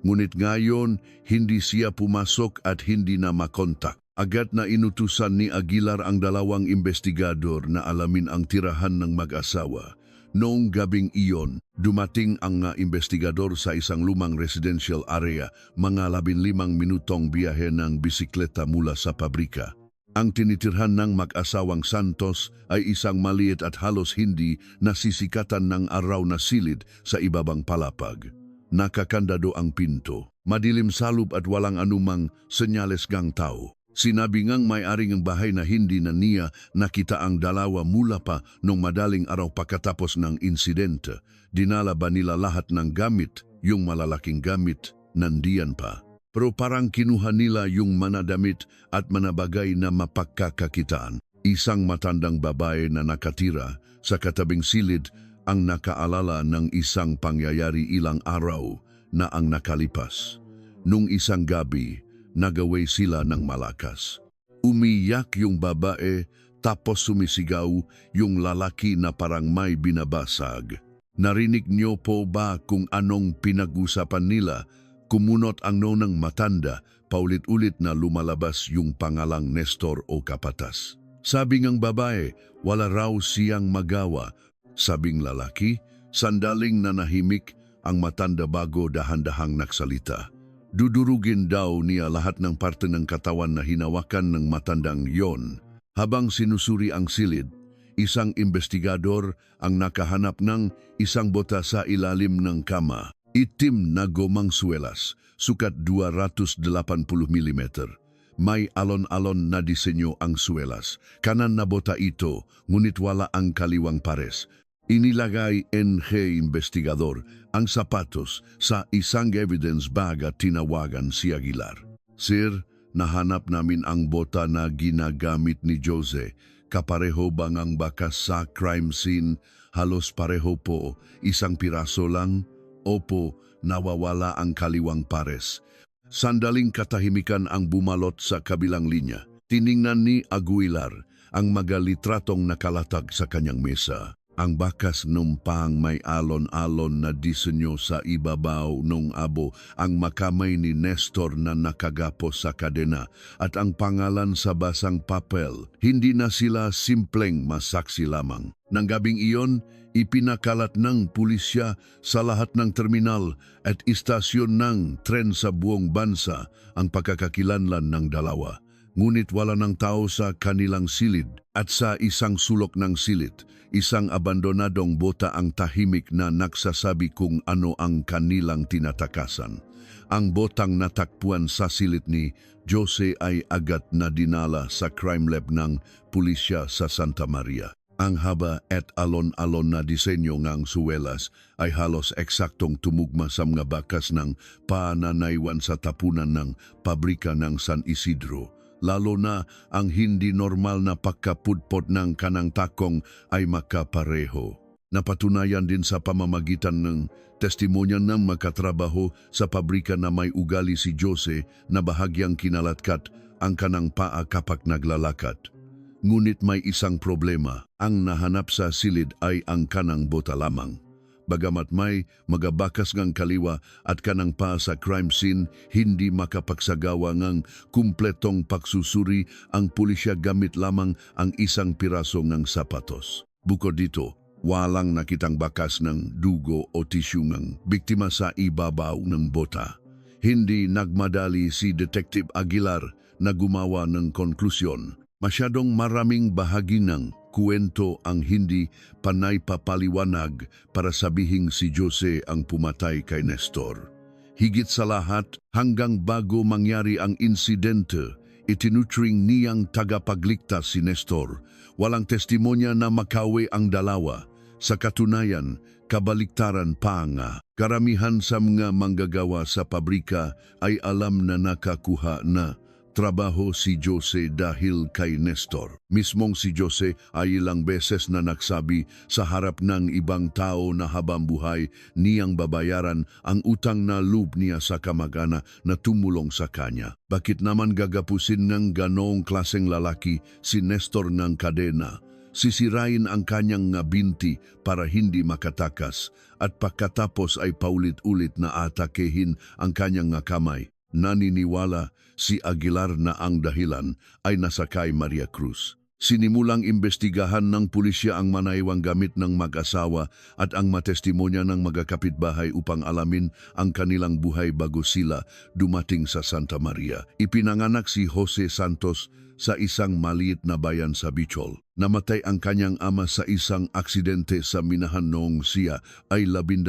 Ngunit ngayon, hindi siya pumasok at hindi na makontak. Agad na inutusan ni Aguilar ang dalawang investigador na alamin ang tirahan ng mag-asawa. Noong gabing iyon, dumating ang mga investigador sa isang lumang residential area, mga 15 minutong biyahe ng bisikleta mula sa pabrika. Ang tinitirhan ng mag-asawang Santos ay isang maliit at halos hindi nasisikatan ng araw na silid sa ibabang palapag. Nakakandado ang pinto, madilim sa loob at walang anumang senyales gang tao. Sinabi ngang may-ari ng bahay na hindi na niya nakita ang dalawa mula pa nung madaling araw pagkatapos ng insidente. Dinala ba nila lahat ng gamit, yung malalaking gamit, nandiyan pa. Pero parang kinuha nila yung manadamit at manabagay na mapagkakakitaan. Isang matandang babae na nakatira sa katabing silid ang nakaalala ng isang pangyayari ilang araw na ang nakalipas. Nung isang gabi, nagaway sila ng malakas. Umiyak yung babae tapos sumisigaw yung lalaki na parang may binabasag. Narinig niyo po ba kung anong pinag-usapan nila? Kumunot ang nonang matanda, paulit-ulit na lumalabas yung pangalang Nestor o Kapatas. Sabi ngang babae, wala raw siyang magawa. Sabing lalaki, sandaling nanahimik ang matanda bago dahan-dahang nagsalita. Dudurugin daw niya lahat ng parte ng katawan na hinawakan ng matandang yon. Habang sinusuri ang silid, isang investigador ang nakahanap ng isang bota sa ilalim ng kama. Itim na gomang suelas, sukat 280 mm. May alon-alon na disenyo ang suelas. Kanan na bota ito, ngunit wala ang kaliwang pares. Inilagay NG investigador ang sapatos sa isang evidence bag at tinawagan si Aguilar. Sir, nahanap namin ang bota na ginagamit ni Jose. Kapareho bang ang bakas sa crime scene? Halos pareho po, isang piraso lang? Opo, nawawala ang kaliwang pares. Sandaling katahimikan ang bumalot sa kabilang linya. Tiningnan ni Aguilar ang magalitratong nakalatag sa kanyang mesa. Ang bakas numpang may alon-alon na disenyo sa ibabaw ng abo, ang makamay ni Nestor na nakagapos sa kadena at ang pangalan sa basang papel. Hindi na sila simpleng masaksi lamang. Nang gabing iyon, ipinakalat ng pulisya sa lahat ng terminal at istasyon ng tren sa buong bansa ang pagkakakilanlan ng dalawa. Ngunit wala ng tao sa kanilang silid at sa isang sulok ng silid, isang abandonadong bota ang tahimik na nagsasabi kung ano ang kanilang tinatakasan. Ang botang natakpuan sa silid ni Jose ay agad na dinala sa crime lab ng pulisya sa Santa Maria. Ang haba at alon-alon na disenyo ng suwelas ay halos eksaktong tumugma sa mga bakas ng pananaywan sa tapunan ng pabrika ng San Isidro. Lalo na ang hindi normal na pagkapudpod ng kanang takong ay makapareho. Napatunayan din sa pamamagitan ng testimonya ng makatrabaho sa pabrika na may ugali si Jose na bahagyang kinalatkat ang kanang paa kapag naglalakad. Ngunit may isang problema, ang nahanap sa silid ay ang kanang bota lamang. Bagamat may magabakas ngang kaliwa at kanang pa sa crime scene, hindi makapagsagawa ngang kumpletong pagsusuri ang pulisya gamit lamang ang isang piraso ng sapatos. Bukod dito, walang nakitang bakas ng dugo o tisyu ng biktima sa ibabaw ng bota. Hindi nagmadali si Detective Aguilar na gumawa ng konklusyon. Masyadong maraming bahagi ng kuwento ang hindi panay papaliwanag para sabihing si Jose ang pumatay kay Nestor. Higit sa lahat, hanggang bago mangyari ang insidente, itinutring niyang tagapagligtas si Nestor. Walang testimonya na makawi ang dalawa. Sa katunayan, kabaliktaran pa nga. Karamihan sa mga manggagawa sa pabrika ay alam na nakakuha na trabaho si Jose dahil kay Nestor. Mismong si Jose ay ilang beses na nagsabi sa harap ng ibang tao na habang buhay niyang babayaran ang utang na loob niya sa kamag-anak na tumulong sa kanya. Bakit naman gagapusin ng ganoong klaseng lalaki si Nestor ng kadena? Sisirain ang kanyang nga binti para hindi makatakas at pagkatapos ay paulit-ulit na atakehin ang kanyang nga kamay. Naniniwala si Aguilar na ang dahilan ay nasa kay Maria Cruz. Sinimulang imbestigahan ng pulisya ang manaiwang gamit ng mag-asawa at ang matestimonya ng magkakapitbahay upang alamin ang kanilang buhay bago sila dumating sa Santa Maria. Ipinanganak si Jose Santos sa isang maliit na bayan sa Bicol. Namatay ang kanyang ama sa isang aksidente sa Minahan noong siya ay 12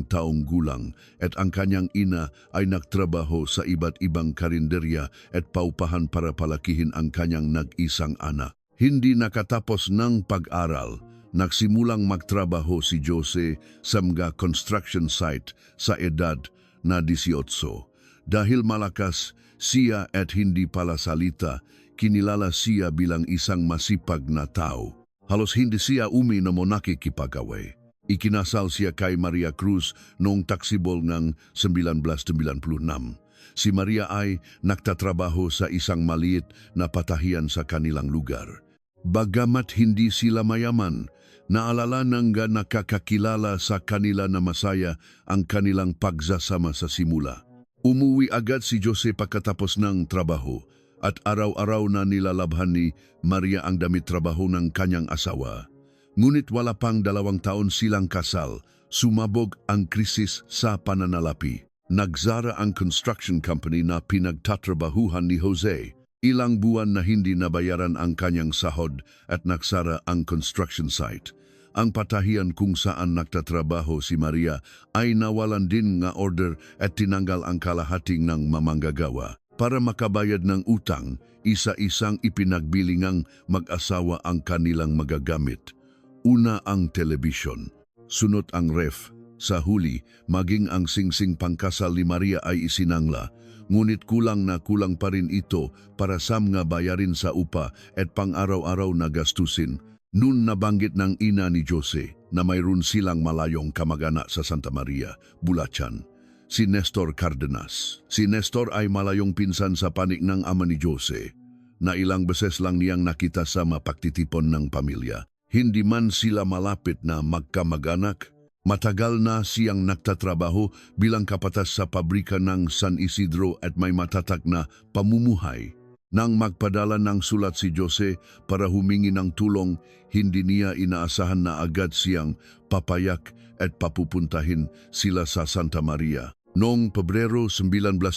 taong gulang at ang kanyang ina ay nagtrabaho sa iba't ibang karinderya at paupahan para palakihin ang kanyang nag-isang anak. Hindi nakatapos ng pag-aral, nagsimulang magtrabaho si Jose sa mga construction site sa edad na 18. Dahil malakas siya at hindi pala salita, kinilala siya bilang isang masipag na tao. Halos hindi siya uminom o nakikipag-away. Ikinasal siya kay Maria Cruz noong taksibol ng 1996. Si Maria ay nagtatrabaho sa isang maliit na patahian sa kanilang lugar. Bagamat hindi sila mayaman, naalala ng nakakakilala sa kanila na masaya ang kanilang pagsasama sa simula. Umuwi agad si Jose pagkatapos ng trabaho at araw-araw na nilalabhan ni Maria ang damit trabaho ng kanyang asawa. Ngunit wala pang 2 taon silang kasal, sumabog ang krisis sa pananalapi. Nagsara ang construction company na pinagtatrabahuhan ni Jose. Ilang buwan na hindi nabayaran ang kanyang sahod at nagsara ang construction site. Ang patahian kung saan nagtatrabaho si Maria ay nawalan din ng order at tinanggal ang kalahating ng mamanggagawa. Para makabayad ng utang, isa-isang ipinagbilingang mag-asawa ang kanilang magagamit. Una ang telebisyon, sunod ang ref. Sa huli, maging ang singsing pangkasal ni Maria ay isinangla. Ngunit kulang na kulang pa rin ito para sa mga bayarin sa upa at pang-araw-araw na gastusin. Noon nabanggit ng ina ni Jose na mayroon silang malayong kamag-anak sa Santa Maria, Bulacan, si Nestor Cardenas. Si Nestor ay malayong pinsan sa panig ng ama ni Jose, na ilang beses lang niyang nakita sa mapagtitipon ng pamilya. Hindi man sila malapit na magkamag-anak, matagal na siyang nagtatrabaho bilang kapatas sa pabrika ng San Isidro at may matatak na pamumuhay. Nang magpadala ng sulat si Jose para humingi ng tulong, hindi niya inaasahan na agad siyang papayak at papupuntahin sila sa Santa Maria. Noong Pebrero 1998,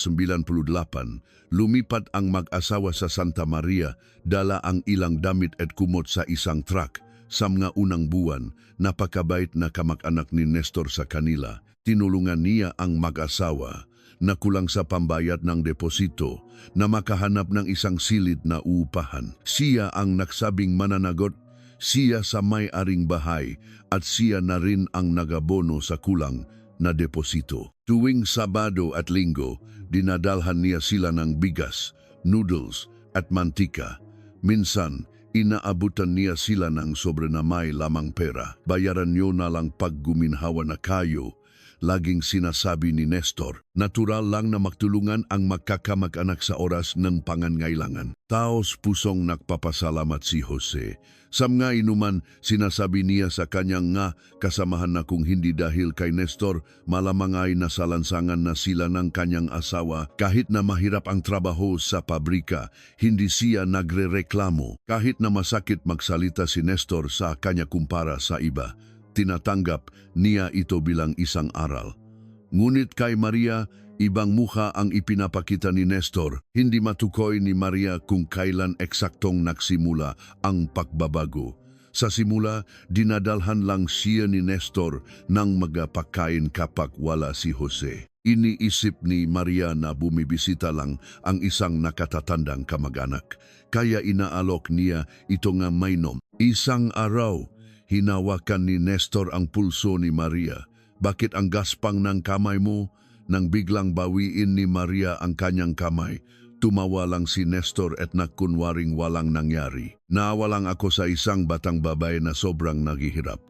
lumipat ang mag-asawa sa Santa Maria, dala ang ilang damit at kumot sa isang truck. Sa mga unang buwan, napakabait na kamag-anak ni Nestor sa kanila. Tinulungan niya ang mag-asawa na kulang sa pambayad ng deposito na makahanap ng isang silid na uupahan. Siya ang nagsabing mananagot, siya sa may-aring bahay at siya na rin ang nagabono sa kulang na deposito. Tuwing Sabado at Linggo, dinadalhan niya sila ng bigas, noodles at mantika. Minsan, inaabutan niya sila ng sobre na may lamang pera. Bayaran niyo na lang pag guminhawa na kayo. Laging sinasabi ni Nestor, natural lang na magtulungan ang magkakamag-anak sa oras ng pangangailangan. Taos pusong nagpapasalamat si Jose. Sa mga inuman, sinasabi niya sa kanyang nga kasamahan na kung hindi dahil kay Nestor, malamang ay nasalansangan na sila ng kanyang asawa. Kahit na mahirap ang trabaho sa pabrika, hindi siya nagrereklamo. Kahit na masakit magsalita si Nestor sa kanya kumpara sa iba, tinatanggap niya ito bilang isang aral. Ngunit kay Maria, ibang mukha ang ipinapakita ni Nestor. Hindi matukoy ni Maria kung kailan eksaktong nagsimula ang pagbabago. Sa simula, dinadalhan lang siya ni Nestor ng magpakain kapag wala si Jose. Iniisip ni Maria na bumibisita lang ang isang nakatatandang kamag-anak. Kaya inaalok niya ito nga mainom. Isang araw, hinawakan ni Nestor ang pulso ni Maria. Bakit ang gaspang ng kamay mo? Nang biglang bawiin ni Maria ang kanyang kamay, tumawa lang si Nestor at nagkunwaring walang nangyari. Naawalang ako sa isang batang babae na sobrang naghihirap.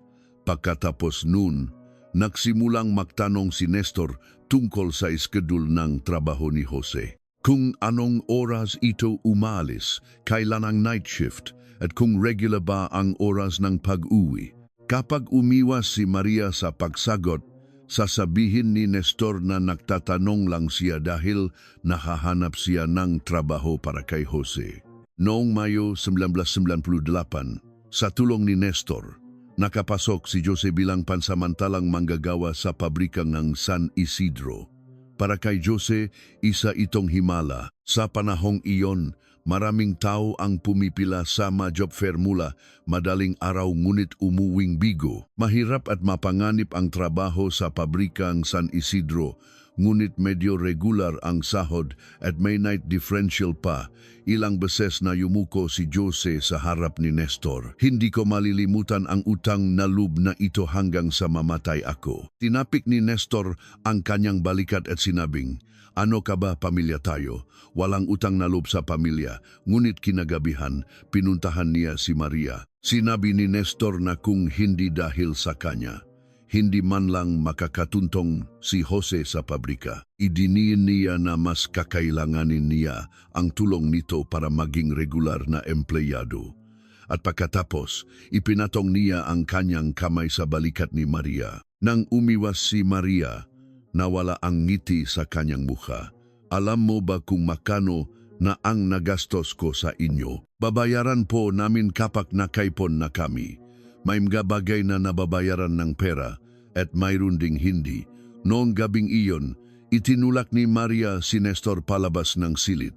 Pagkatapos nun, nagsimulang magtanong si Nestor tungkol sa iskedul ng trabaho ni Jose. Kung anong oras ito umalis, kailan ang night shift, at kung regular ba ang oras ng pag-uwi. Kapag umiwas si Maria sa pagsagot, Sasabihin ni Nestor na nagtatanong lang siya dahil nakahanap siya ng trabaho para kay Jose. Noong Mayo 1998, sa tulong ni Nestor, nakapasok si Jose bilang pansamantalang manggagawa sa pabrika ng San Isidro. Para kay Jose, isa itong himala. Sa panahong iyon, maraming tao ang pumipila sa job fair mula madaling araw ngunit umuwing bigo. Mahirap at mapanganib ang trabaho sa pabrikang San Isidro, ngunit medyo regular ang sahod at may night differential pa. Ilang beses na yumuko si Jose sa harap ni Nestor. Hindi ko malilimutan ang utang na loob na ito hanggang sa mamatay ako. Tinapik ni Nestor ang kanyang balikat at sinabing, "Ano ka ba, pamilya tayo? Walang utang na loob sa pamilya." Ngunit kinagabihan, pinuntahan niya si Maria. Sinabi ni Nestor na kung hindi dahil sa kanya, hindi man lang makakatuntong si Jose sa pabrika. Idiniin niya na mas kakailanganin niya ang tulong nito para maging regular na empleyado. At pagkatapos, ipinatong niya ang kanyang kamay sa balikat ni Maria. Nang umiwas si Maria, nawala ang ngiti sa kanyang mukha. "Alam mo ba kung makano na ang nagastos ko sa inyo? Babayaran po namin kapag nakaipon na kami. May mga bagay na nababayaran ng pera at mayroon ding hindi." Noong gabing iyon, itinulak ni Maria si Nestor palabas ng silid.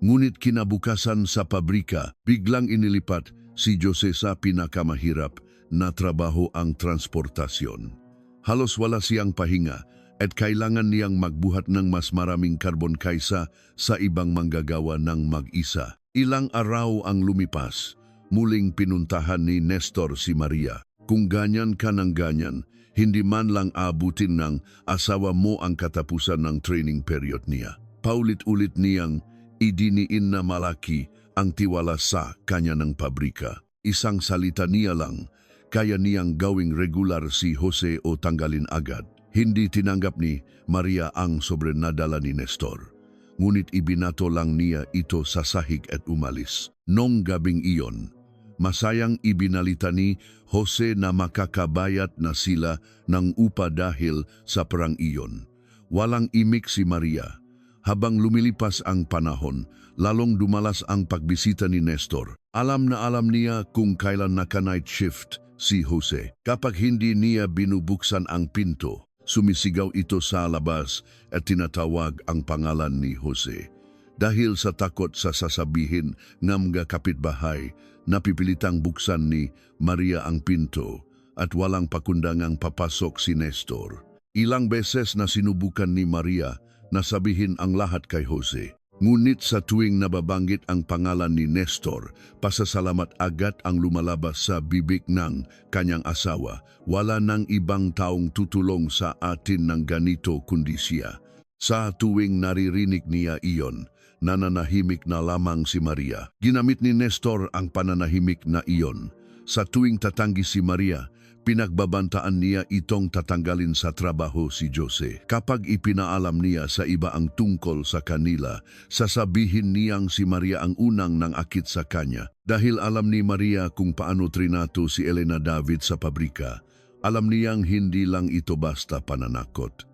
Ngunit kinabukasan sa pabrika, biglang inilipat si Jose sa pinakamahirap na trabaho, ang transportasyon. Halos wala siyang pahinga at kailangan niyang magbuhat ng mas maraming karbon kaysa sa ibang manggagawa ng mag-isa. Ilang araw ang lumipas, muling pinuntahan ni Nestor si Maria. "Kung ganyan ka ng ganyan, hindi man lang abutin ng asawa mo ang katapusan ng training period niya." Paulit-ulit niyang idiniin na malaki ang tiwala sa kanya ng pabrika. Isang salita niya lang, kaya niyang gawing regular si Jose o tanggalin agad. Hindi tinanggap ni Maria ang sobrenadala ni Nestor. Ngunit ibinato lang niya ito sa sahig at umalis. Nong gabing iyon, masayang ibinalita ni Jose na makakabayat na sila ng upa dahil sa perang iyon. Walang imik si Maria. Habang lumilipas ang panahon, lalong dumalas ang pagbisita ni Nestor. Alam na alam niya kung kailan naka-night shift si Jose. Kapag hindi niya binubuksan ang pinto, sumisigaw ito sa labas at tinatawag ang pangalan ni Jose. Dahil sa takot sa sasabihin ng mga kapitbahay, napipilitang buksan ni Maria ang pinto at walang pakundangang papasok si Nestor. Ilang beses na sinubukan ni Maria na sabihin ang lahat kay Jose. Ngunit sa tuwing nababanggit ang pangalan ni Nestor, pasasalamat agad ang lumalabas sa bibig ng kanyang asawa. Wala nang ibang taong tutulong sa atin ng ganito kundi siya. Sa tuwing naririnig niya iyon, nananahimik na lamang si Maria. Ginamit ni Nestor ang pananahimik na iyon. Sa tuwing tatanggi si Maria, pinagbabantaan niya itong tatanggalin sa trabaho si Jose. Kapag ipinaalam niya sa iba ang tungkol sa kanila, sasabihin niyang si Maria ang unang nangakit sa kanya. Dahil alam ni Maria kung paano trinato si Elena David sa pabrika, alam niyang hindi lang ito basta pananakot.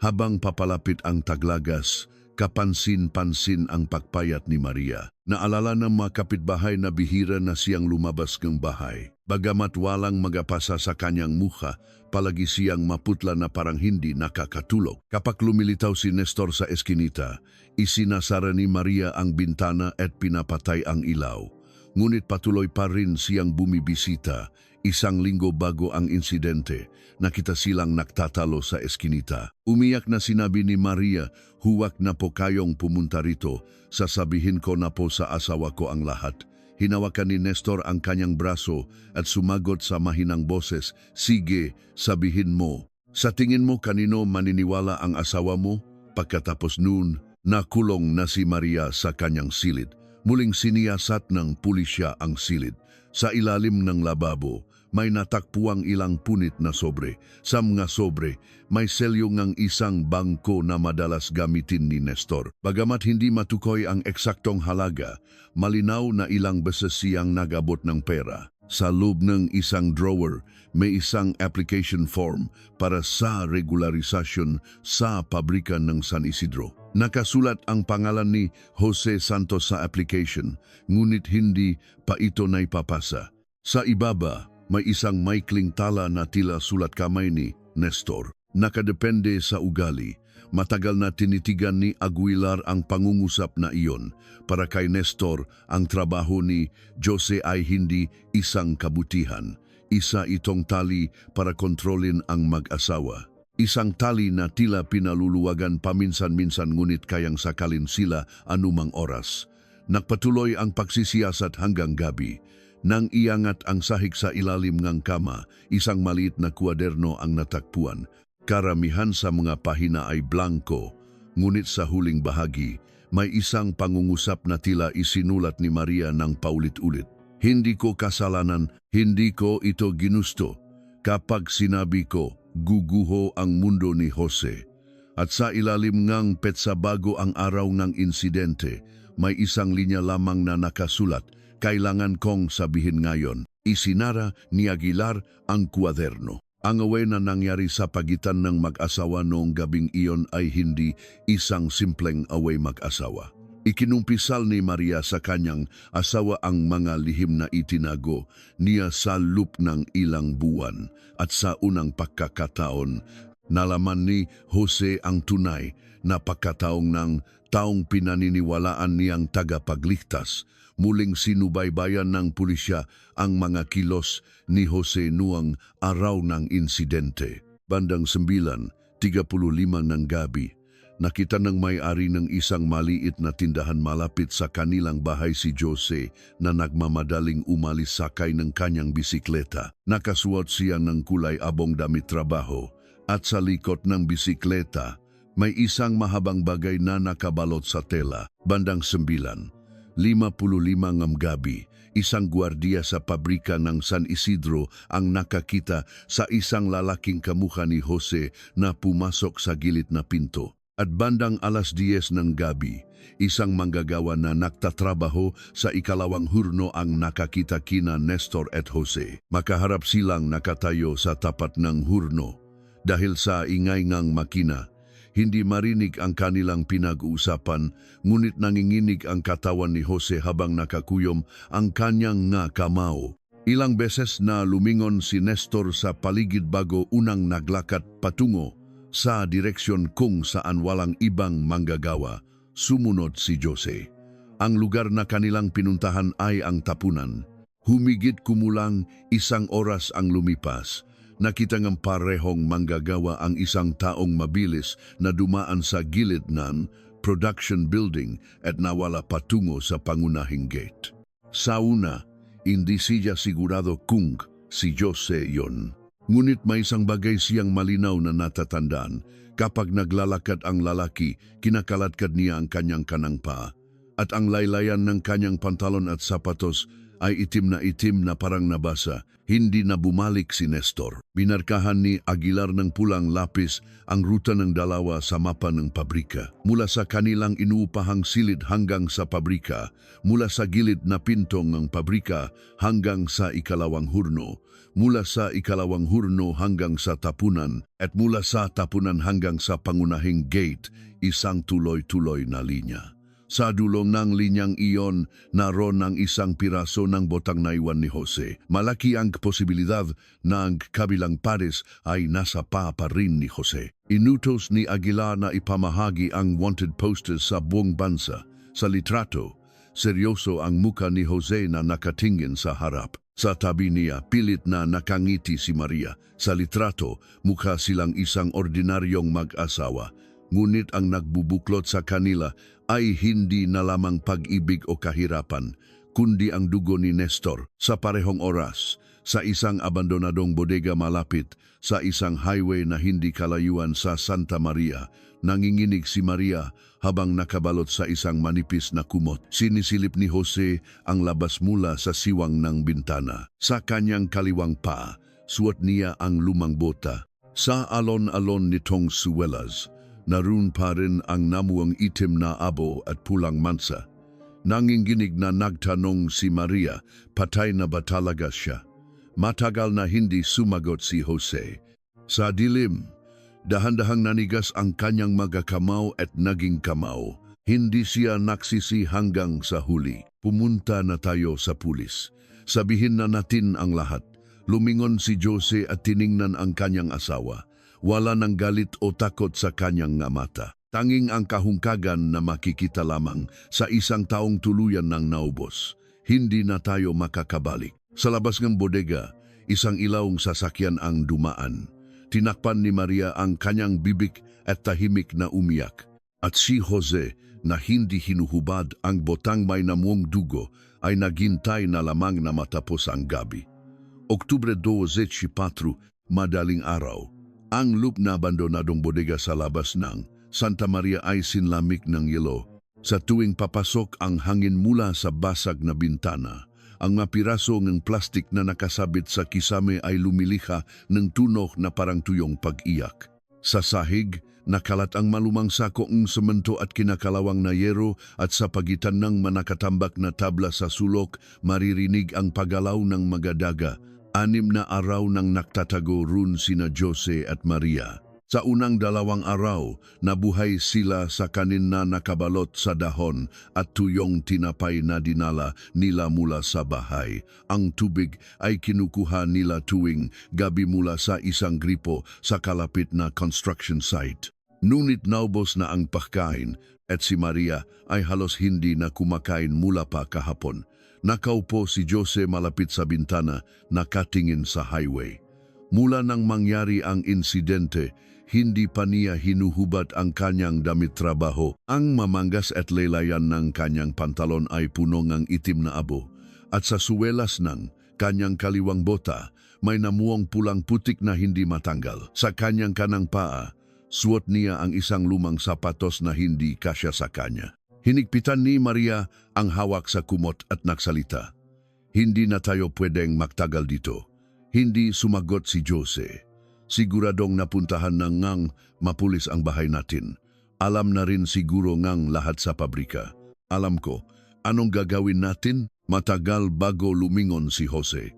Habang papalapit ang taglagas, kapansin-pansin ang pagpayat ni Maria. Naalala ng mga kapitbahay na bihira na siyang lumabas ng bahay. Bagamat walang magapasa sa kanyang mukha, palagi siyang maputla na parang hindi nakakatulog. Kapag lumilitaw si Nestor sa eskinita, isinasara ni Maria ang bintana at pinapatay ang ilaw. Ngunit patuloy pa rin siyang bumibisita. Isang linggo bago ang insidente, nakita silang nagtatalo sa eskinita. Umiyak na sinabi ni Maria, "Huwag na po kayong pumunta rito, sasabihin ko na po sa asawa ko ang lahat." Hinawakan ni Nestor ang kanyang braso at sumagot sa mahinang boses, "Sige, sabihin mo. Sa tingin mo kanino maniniwala ang asawa mo?" Pagkatapos noon, nakulong na si Maria sa kanyang silid. Muling siniyasat ng pulisya ang silid. Sa ilalim ng lababo, may natakpuang ilang punit na sobre. Sa mga sobre, may selyo ng isang bangko na madalas gamitin ni Nestor. Bagamat hindi matukoy ang eksaktong halaga, malinaw na ilang beses siyang nagabot ng pera. Sa loob ng isang drawer, may isang application form para sa regularisasyon sa pabrika ng San Isidro. Nakasulat ang pangalan ni Jose Santos sa application, ngunit hindi pa ito naipapasa. Sa ibaba, may isang maikling tala na tila sulat kamay ni Nestor. Nakadepende sa ugali. Matagal na tinitigan ni Aguilar ang pangungusap na iyon. Para kay Nestor, ang trabaho ni Jose ay hindi isang kabutihan. Isa itong tali para kontrolin ang mag-asawa. Isang tali na tila pinaluluwagan paminsan-minsan ngunit kayang sakalin sila anumang oras. Nagpatuloy ang pagsisiyasat hanggang gabi. Nang iangat ang sahig sa ilalim ng kama, isang maliit na kwaderno ang natakpuan. Karamihan sa mga pahina ay blanco, ngunit sa huling bahagi, may isang pangungusap na tila isinulat ni Maria ng paulit-ulit. Hindi ko kasalanan, hindi ko ito ginusto. Kapag sinabi ko, guguho ang mundo ni Jose. At sa ilalim ng petsa bago ang araw ng insidente, may isang linya lamang na nakasulat, kailangan kong sabihin ngayon. Isinara ni Aguilar ang kwaderno. Ang away na nangyari sa pagitan ng mag-asawa noong gabing iyon ay hindi isang simpleng away mag-asawa. Ikinumpisal ni Maria sa kanyang asawa ang mga lihim na itinago niya sa loop ng ilang buwan at sa unang pagkakataon, nalaman ni Jose ang tunay na pagkataong ng taong pinaniniwalaan niyang tagapagligtas. Muling sinubaybayan ng pulisya ang mga kilos ni Jose noong araw ng insidente. Bandang 9:35 ng gabi, nakita ng may-ari ng isang maliit na tindahan malapit sa kanilang bahay si Jose na nagmamadaling umalis sakay ng kanyang bisikleta. Nakasuot siya ng kulay abong damit trabaho at sa likod ng bisikleta may isang mahabang bagay na nakabalot sa tela. Bandang 9:55 ng gabi, isang gwardiya sa pabrika ng San Isidro ang nakakita sa isang lalaking kamukha ni Jose na pumasok sa gilid na pinto. At bandang 10:00 ng gabi, isang manggagawa na nagtatrabaho sa ikalawang hurno ang nakakita kina Nestor at Jose. Makaharap silang nakatayo sa tapat ng hurno. Dahil sa ingay ng makina, hindi marinig ang kanilang pinag-uusapan, ngunit nanginginig ang katawan ni Jose habang nakakuyom ang kanyang nga kamao. Ilang beses na lumingon si Nestor sa paligid bago unang naglakad patungo sa direksyon kung saan walang ibang manggagawa. Sumunod si Jose. Ang lugar na kanilang pinuntahan ay ang tapunan. Humigit kumulang 1 oras ang lumipas. Nakita ng parehong manggagawa ang isang taong mabilis na dumaan sa gilid ng production building at nawala patungo sa pangunahing gate. Sa una, hindi siya sigurado kung si Jose yon. Ngunit may isang bagay siyang malinaw na natatandaan. Kapag naglalakad ang lalaki, kinakaladkad niya ang kanyang kanang paa. At ang laylayan ng kanyang pantalon at sapatos ay itim na parang nabasa. Hindi na bumalik si Nestor. Binarkahan ni Aguilar ng pulang lapis ang ruta ng dalawa sa mapa ng pabrika. Mula sa kanilang inuupahang silid hanggang sa pabrika, mula sa gilid na pinto ng pabrika hanggang sa ikalawang hurno, mula sa ikalawang hurno hanggang sa tapunan, at mula sa tapunan hanggang sa pangunahing gate, isang tuloy-tuloy na linya. Sa dulo ng linyang iyon, naroon ang isang piraso ng botang naiwan ni Jose. Malaki ang posibilidad na ang kabilang pares ay nasa paa pa rin ni Jose. Inutos ni Aguilar na ipamahagi ang wanted posters sa buong bansa. Sa litrato, seryoso ang muka ni Jose na nakatingin sa harap. Sa tabi niya, pilit na nakangiti si Maria. Sa litrato, mukha silang isang ordinaryong mag-asawa. Ngunit ang nagbubuklot sa kanila ay hindi na lamang pag-ibig o kahirapan, kundi ang dugo ni Nestor. Sa parehong oras, sa isang abandonadong bodega malapit, sa isang highway na hindi kalayuan sa Santa Maria, nanginginig si Maria habang nakabalot sa isang manipis na kumot. Sinisilip ni Jose ang labas mula sa siwang ng bintana. Sa kanyang kaliwang paa, suot niya ang lumang bota. Sa alon-alon nitong suwelas, naroon pa rin ang namuang itim na abo at pulang mansa. Nanginginig na nagtanong si Maria, patay na ba talaga siya? Matagal na hindi sumagot si Jose. Sa dilim, dahan-dahang nanigas ang kanyang mga kamao at naging kamao. Hindi siya nagsisi hanggang sa huli. Pumunta na tayo sa pulis. Sabihin na natin ang lahat. Lumingon si Jose at tiningnan ang kanyang asawa. Wala nang galit o takot sa kanyang nga mata. Tanging ang kahungkagan na makikita lamang sa isang taong tuluyan ng naubos. Hindi na tayo makakabalik. Sa labas ng bodega, isang ilawong sasakyan ang dumaan. Tinakpan ni Maria ang kanyang bibig at tahimik na umiyak. At si Jose, na hindi hinuhubad ang botang may namuong dugo, ay naghintay na lamang na matapos ang gabi. Oktubre 24, madaling araw, ang loop na abandonadong bodega sa labas ng Santa Maria ay sinlamik ng yelo. Sa tuwing papasok ang hangin mula sa basag na bintana, ang mga piraso ng plastik na nakasabit sa kisame ay lumilikha ng tunog na parang tuyong pag-iyak. Sa sahig, nakalat ang malumang sako ng semento at kinakalawang na yero at sa pagitan ng manakatambak na tabla sa sulok, maririnig ang paggalaw ng magadaga. 6 na araw nang naktatago run sina Jose at Maria. Sa unang 2 araw, nabuhay sila sa kanin na nakabalot sa dahon at tuyong tinapay na dinala nila mula sa bahay. Ang tubig ay kinukuha nila tuwing gabi mula sa isang gripo sa kalapit na construction site. Ngunit naubos na ang pagkain at si Maria ay halos hindi na kumakain mula pa kahapon. Nakaupo si Jose malapit sa bintana, nakatingin sa highway. Mula nang mangyari ang insidente, hindi pa niya hinuhubad ang kanyang damit trabaho. Ang mamanggas at laylayan ng kanyang pantalon ay puno ng itim na abo. At sa suwelas ng kanyang kaliwang bota, may namuong pulang putik na hindi matanggal. Sa kanyang kanang paa, suot niya ang isang lumang sapatos na hindi kasya sa kanya. Hinigpitan ni Maria ang hawak sa kumot at nagsalita. Hindi na tayo pwedeng magtagal dito. Hindi sumagot si Jose. Siguradong napuntahan na ngang mapulis ang bahay natin. Alam na rin siguro ngang lahat sa pabrika. Alam ko, anong gagawin natin? Matagal bago lumingon si Jose.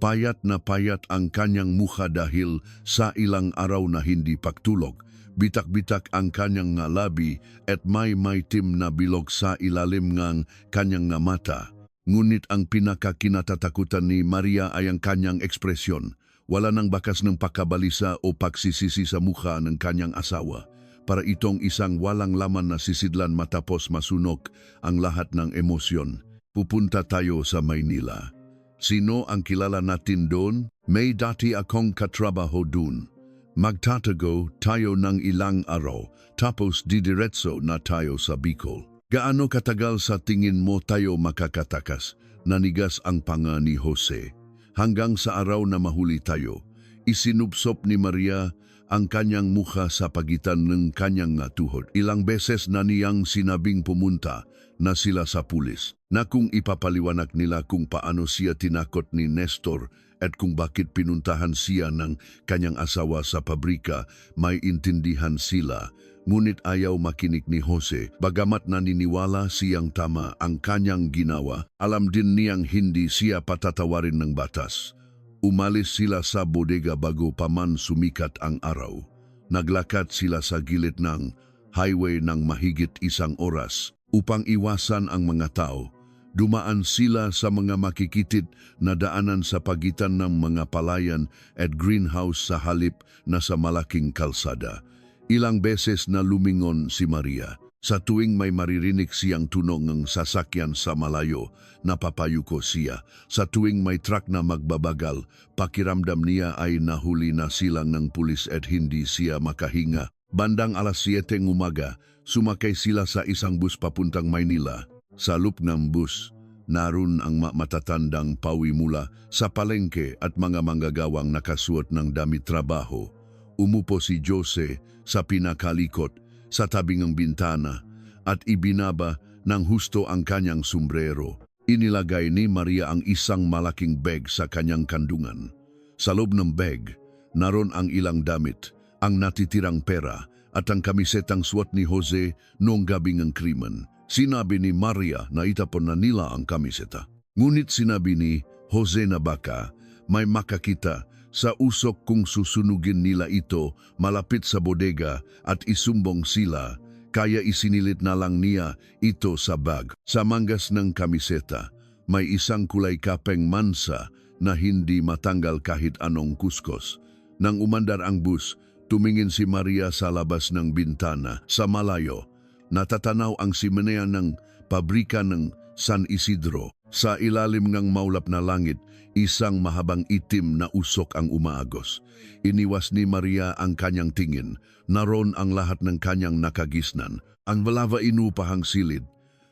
Payat na payat ang kanyang mukha dahil sa ilang araw na hindi pagtulog. Bitak-bitak ang kanyang nga labi at may maitim na bilog sa ilalim ng kanyang nga mata. Ngunit ang pinakakinatatakutan ni Maria ay ang kanyang ekspresyon. Wala nang bakas ng pagkabalisa o pagsisisi sa mukha ng kanyang asawa. Para itong isang walang laman na sisidlan matapos masunog ang lahat ng emosyon. Pupunta tayo sa Maynila. Sino ang kilala natin doon? May dati akong katrabaho doon. Magtatago tayo ng ilang araw, tapos didiretso na tayo sa Bicol. Gaano katagal sa tingin mo tayo makakatakas? Nanigas ang panga ni Jose. Hanggang sa araw na mahuli tayo, isinupsop ni Maria ang kanyang mukha sa pagitan ng kanyang tuhod. Ilang beses na niyang sinabing pumunta na sila sa pulis, na kung ipapaliwanag nila kung paano siya tinakot ni Nestor at kung bakit pinuntahan siya ng kanyang asawa sa pabrika, may intindihan sila. Ngunit ayaw makinig ni Jose, bagamat naniniwala siyang tama ang kanyang ginawa, alam din niyang hindi siya patatawarin ng batas. Umalis sila sa bodega bago pa man sumikat ang araw. Naglakad sila sa gilid ng highway ng mahigit 1 oras upang iwasan ang mga tao. Dumaan sila sa mga makikitid na daanan sa pagitan ng mga palayan at greenhouse sa halip na sa malaking kalsada. Ilang beses na lumingon si Maria. Sa tuwing may maririnig siyang tunog ng sasakyan sa malayo, napapayuko siya. Sa tuwing may truck na magbabagal, pakiramdam niya ay nahuli na silang ng pulis at hindi siya makahinga. Bandang alas 7 ng umaga, sumakay sila sa isang bus papuntang Maynila. Sa loop ng bus, naroon ang matatandang pawimula sa palengke at mga manggagawang nakasuot ng damit trabaho. Umupo si Jose sa pinakalikot sa tabing ng bintana at ibinaba ng husto ang kanyang sombrero. Inilagay ni Maria ang isang malaking bag sa kanyang kandungan. Sa loob ng bag, naroon ang ilang damit, ang natitirang pera at ang kamisetang suot ni Jose noong gabing ng krimen. Sinabi ni Maria na itapon na nila ang kamiseta. Ngunit sinabi ni Jose na baka may makakita sa usok kung susunugin nila ito malapit sa bodega at isumbong sila, kaya isinilit na lang niya ito sa bag. Sa manggas ng kamiseta, may isang kulay kapeng mansa na hindi matanggal kahit anong kuskos. Nang umandar ang bus, tumingin si Maria sa labas ng bintana. Sa malayo, natatanaw ang simenea ng pabrika ng San Isidro. Sa ilalim ng maulap na langit, isang mahabang itim na usok ang umaagos. Iniwas ni Maria ang kanyang tingin. Naroon ang lahat ng kanyang nakagisnan. Ang balava inupahang silid,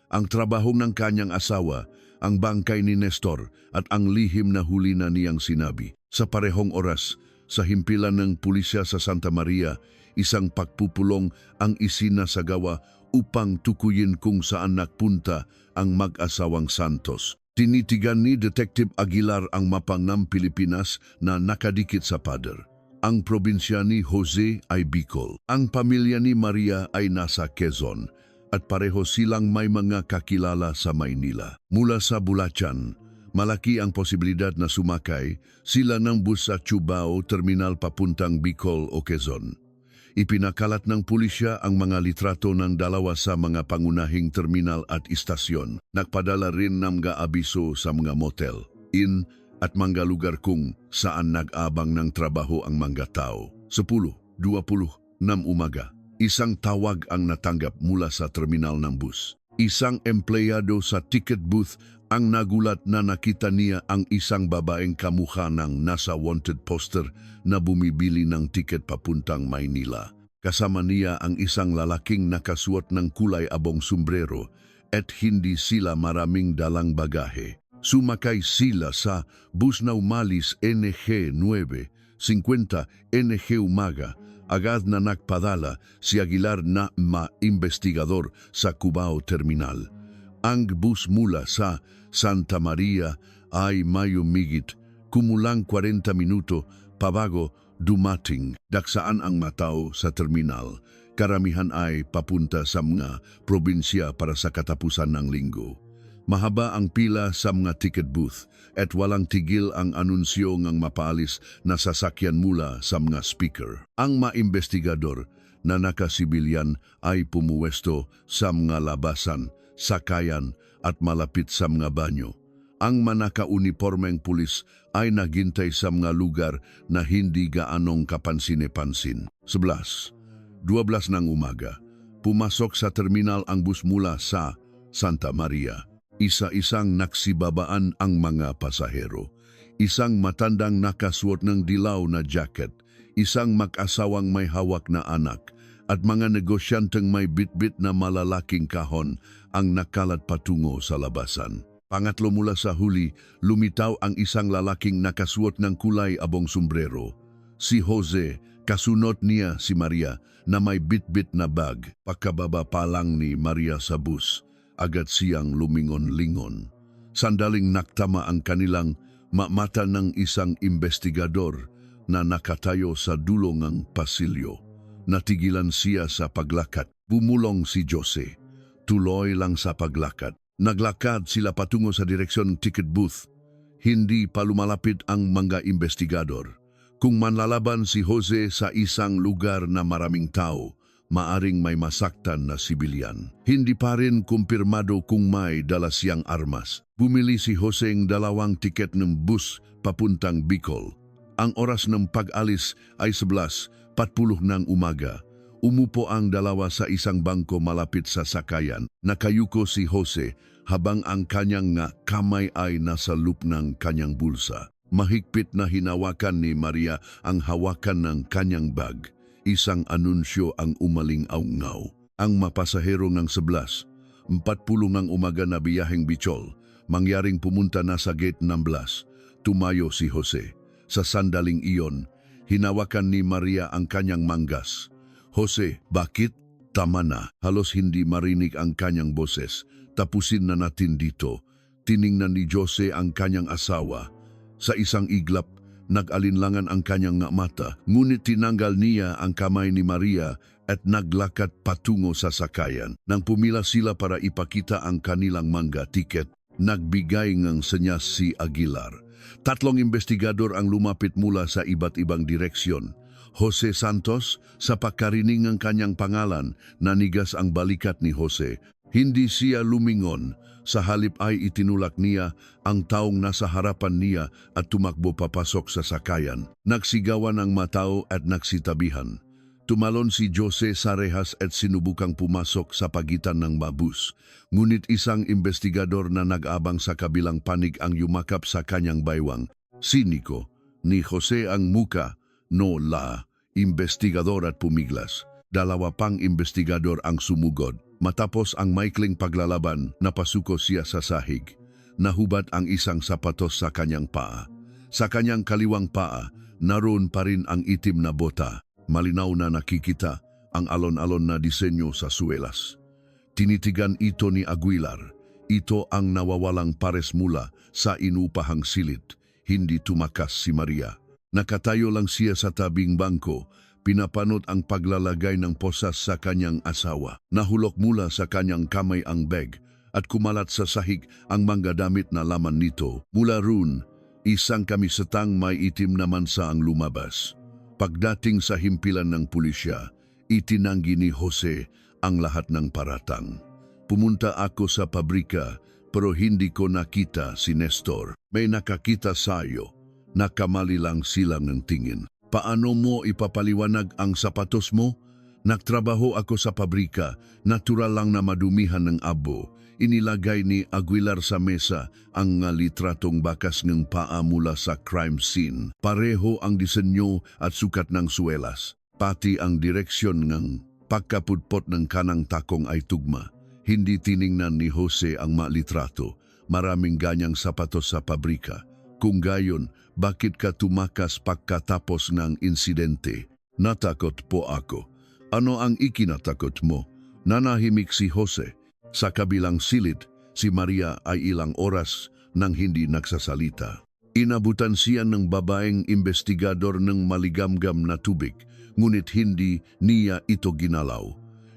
ang trabahong ng kanyang asawa, ang bangkay ni Nestor at ang lihim na huli na niyang sinabi. Sa parehong oras, sa himpilan ng pulisya sa Santa Maria, isang pagpupulong ang isinasagawa upang tukuyin kung saan nagpunta ang mag-asawang Santos. Tinitigan ni Detective Aguilar ang mapa ng Pilipinas na nakadikit sa pader. Ang probinsya ni Jose ay Bicol. Ang pamilya ni Maria ay nasa Quezon at pareho silang may mga kakilala sa Maynila. Mula sa Bulacan, malaki ang posibilidad na sumakay sila ng bus sa Cubao Terminal papuntang Bicol o Quezon. Ipinakalat ng pulisya ang mga litrato ng dalawa sa mga pangunahing terminal at istasyon. Nagpadala rin ng mga abiso sa mga motel, inn at mga lugar kung saan nag-abang ng trabaho ang mga tao. 10:20 ng umaga, isang tawag ang natanggap mula sa terminal ng bus. Isang empleyado sa ticket booth ang nagulat na nakita niya ang isang babaeng kamukha ng nasa wanted poster na bumibili ng tiket papuntang Maynila. Kasama niya ang isang lalaking nakasuot ng kulay abong sombrero at hindi sila maraming dalang bagahe. Sumakay sila sa bus na umalis NG 9:50 NG umaga. Agad na nagpadala si Aguilar na investigador sa Cubao Terminal. Ang bus mula sa Santa Maria ay may umigit kumulang 40 minuto pabago dumating. Daksaan ang matao sa terminal. Karamihan ay papunta sa mga probinsya para sa katapusan ng linggo. Mahaba ang pila sa mga ticket booth at walang tigil ang anunsyo ng mapaalis na sasakyan mula sa mga speaker. Ang maimbestigador na nakasibilyan ay pumuwesto sa mga labasan, sakayan at malapit sa mga banyo. Ang manaka-uniformeng pulis ay naghintay sa mga lugar na hindi gaanong kapansin-pansin. 11:12 ng umaga, pumasok sa terminal ang bus mula sa Santa Maria. Isa-isang naksibabaan ang mga pasahero. Isang matandang nakasuot ng dilaw na jacket, isang mag-asawang may hawak na anak, at mga negosyanteng may bitbit na malalaking kahon ang nakalat patungo sa labasan. Pangatlo mula sa huli, lumitaw ang isang lalaking nakasuot ng kulay abong sombrero. Si Jose, kasunod niya si Maria na may bitbit na bag. Pagkababa pa lang ni Maria sa bus, agad siyang lumingon-lingon. Sandaling naktama ang kanilang mata ng isang investigador na nakatayo sa dulo ng pasilyo. Natigilan siya sa paglakad. Bumulong si Jose. Tuloy lang sa paglakad. Naglakad sila patungo sa direksyon ticket booth. Hindi pa lumalapit ang mga investigador. Kung manlalaban si Jose sa isang lugar na maraming tao, maaring may masaktan na sibilyan. Hindi pa rin kumpirmado kung may dala siyang armas. Bumili si Jose ng 2 tiket ng bus papuntang Bicol. Ang oras ng pag-alis ay 11:40 ng umaga. Umupo ang dalawa sa isang bangko malapit sa sakayan. Nakayuko si Jose habang ang kanyang kamay ay nasa loop ng kanyang bulsa. Mahigpit na hinawakan ni Maria ang hawakan ng kanyang bag. Isang anunsyo ang umaling-aungaw. Ang mapasahero ng 11:40 ng umaga na biyaheng Bicol, mangyaring pumunta na sa gate 16. Tumayo si Jose. Sa sandaling iyon, hinawakan ni Maria ang kanyang manggas. Jose, bakit? Tama na. Halos hindi marinig ang kanyang boses. Tapusin na natin dito. Tiningnan ni Jose ang kanyang asawa. Sa isang iglap, nag-alinlangan ang kanyang mata. Ngunit tinanggal niya ang kamay ni Maria at naglakad patungo sa sakayan. Nang pumila sila para ipakita ang kanilang mangga tiket, nagbigay ng senyas si Aguilar. 3 investigador ang lumapit mula sa iba't ibang direksyon. Jose Santos, sa pagkarinig ng kanyang pangalan, nanigas ang balikat ni Jose. Hindi siya lumingon, sa halip ay itinulak niya ang taong nasa harapan niya at tumakbo papasok sa sakayan. Nagsigawan ang matao at nagsitabihan. Tumalon si Jose sa rehas at sinubukang pumasok sa pagitan ng mabus. Ngunit isang investigador na nag-abang sa kabilang panig ang yumakap sa kanyang baywang. Siniko ni Jose ang muka, no la, investigador at pumiglas. 2 pang investigador ang sumugod. Matapos ang maikling paglalaban, napasuko siya sa sahig. Nahubad ang isang sapatos sa kanyang paa. Sa kanyang kaliwang paa, naroon pa rin ang itim na bota. Malinaw na nakikita ang alon-alon na disenyo sa suelas. Tinitigan ito ni Aguilar. Ito ang nawawalang pares mula sa inupahang silid. Hindi tumakas si Maria. Nakatayo lang siya sa tabing bangko. Pinapanot ang paglalagay ng posas sa kanyang asawa. Nahulok mula sa kanyang kamay ang bag at kumalat sa sahig ang mga damit na laman nito. Mula roon, isang kamisetang may itim na mansa ang lumabas. Pagdating sa himpilan ng pulisya, itinanggi ni Jose ang lahat ng paratang. Pumunta ako sa pabrika pero hindi ko nakita si Nestor. May nakakita sayo, nakamali lang silang ng tingin. Paano mo ipapaliwanag ang sapatos mo? Nagtrabaho ako sa pabrika, natural lang na madumihan ng abo. Inilagay ni Aguilar sa mesa ang litratong bakas ng paa mula sa crime scene. Pareho ang disenyo at sukat ng suelas. Pati ang direksyon ng pagkapudpot ng kanang takong ay tugma. Hindi tiningnan ni Jose ang malitrato. Maraming ganyang sapatos sa pabrika. Kung gayon, bakit ka tumakas pagkatapos ng insidente? Natakot po ako. Ano ang ikinatakot mo? Nanahimik si Jose. Sa kabilang silid, si Maria ay ilang oras nang hindi nagsasalita. Inabutan siya ng babaeng investigador ng maligamgam na tubig, ngunit hindi niya ito ginalaw.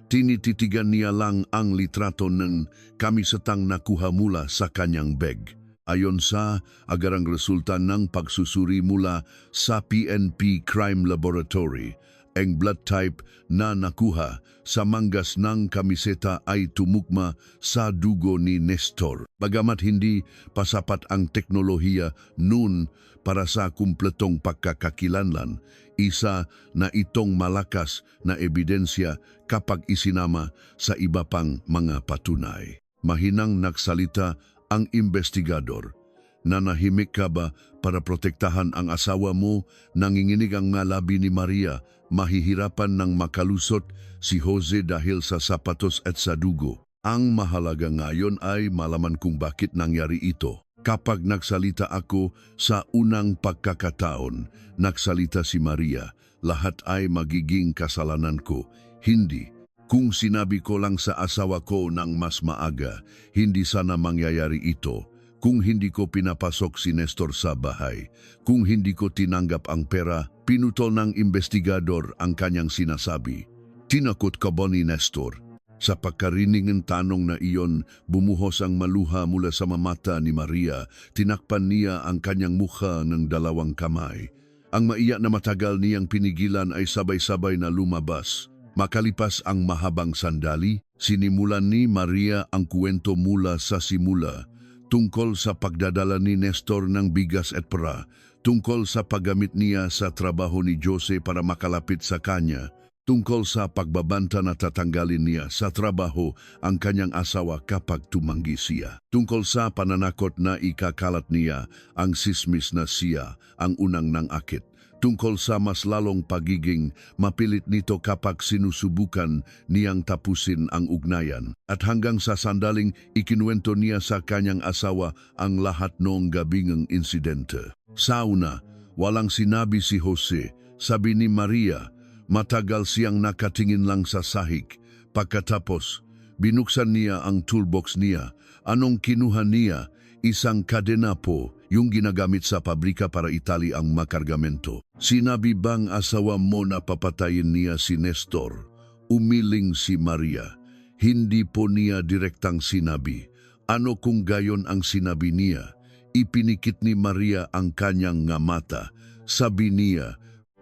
Tinititigan niya lang ang litrato ng kamisetang nakuha mula sa kanyang bag. Ayon sa agarang resulta ng pagsusuri mula sa PNP Crime Laboratory, ang blood type na nakuha sa manggas ng kamiseta ay tumugma sa dugo ni Nestor. Bagamat hindi pasapat ang teknolohiya noon para sa kumpletong pagkakakilanlan, isa na itong malakas na ebidensya kapag isinama sa iba pang mga patunay. Mahinang nagsalita ang investigador. Nanahimik ka ba para protektahan ang asawa mo? Nanginginig ang labi ni Maria. Mahihirapan ng makalusot si Jose dahil sa sapatos at sa dugo. Ang mahalaga ngayon ay malaman kung bakit nangyari ito. Kapag nagsalita ako sa unang pagkakataon, nagsalita si Maria, lahat ay magiging kasalanan ko. Hindi. Kung sinabi ko lang sa asawa ko ng mas maaga, hindi sana mangyayari ito. Kung hindi ko pinapasok si Nestor sa bahay, kung hindi ko tinanggap ang pera, pinutol ng investigador ang kanyang sinasabi. Tinakot ka ba ni Nestor? Sa pagkarinig ng tanong na iyon, bumuhos ang maluha mula sa mamata ni Maria. Tinakpan niya ang kanyang mukha ng 2 kamay. Ang maiyak na matagal niyang pinigilan ay sabay-sabay na lumabas. Makalipas ang mahabang sandali, sinimulan ni Maria ang kwento mula sa simula, tungkol sa pagdadala ni Nestor ng bigas at pera, tungkol sa paggamit niya sa trabaho ni Jose para makalapit sa kanya, tungkol sa pagbabanta na tatanggalin niya sa trabaho ang kanyang asawa kapag tumanggi siya, tungkol sa pananakot na ikakalat niya ang sismis na siya ang unang nangakit, tungkol sa mas lalong pagiging mapilit nito kapag sinusubukan niyang tapusin ang ugnayan. At hanggang sa sandaling ikinuwento niya sa kanyang asawa ang lahat noong gabing insidente. Sa una, walang sinabi si Jose. Sabi ni Maria, matagal siyang nakatingin lang sa sahig. Pagkatapos, binuksan niya ang toolbox niya. Anong kinuha niya? Isang kadena po, yung ginagamit sa pabrika para itali ang makargamento. Sinabi bang asawa mo na papatayin niya si Nestor? Umiling si Maria. Hindi po niya direktang sinabi. Ano kung gayon ang sinabi niya? Ipinikit ni Maria ang kanyang nga mata. Sabi niya,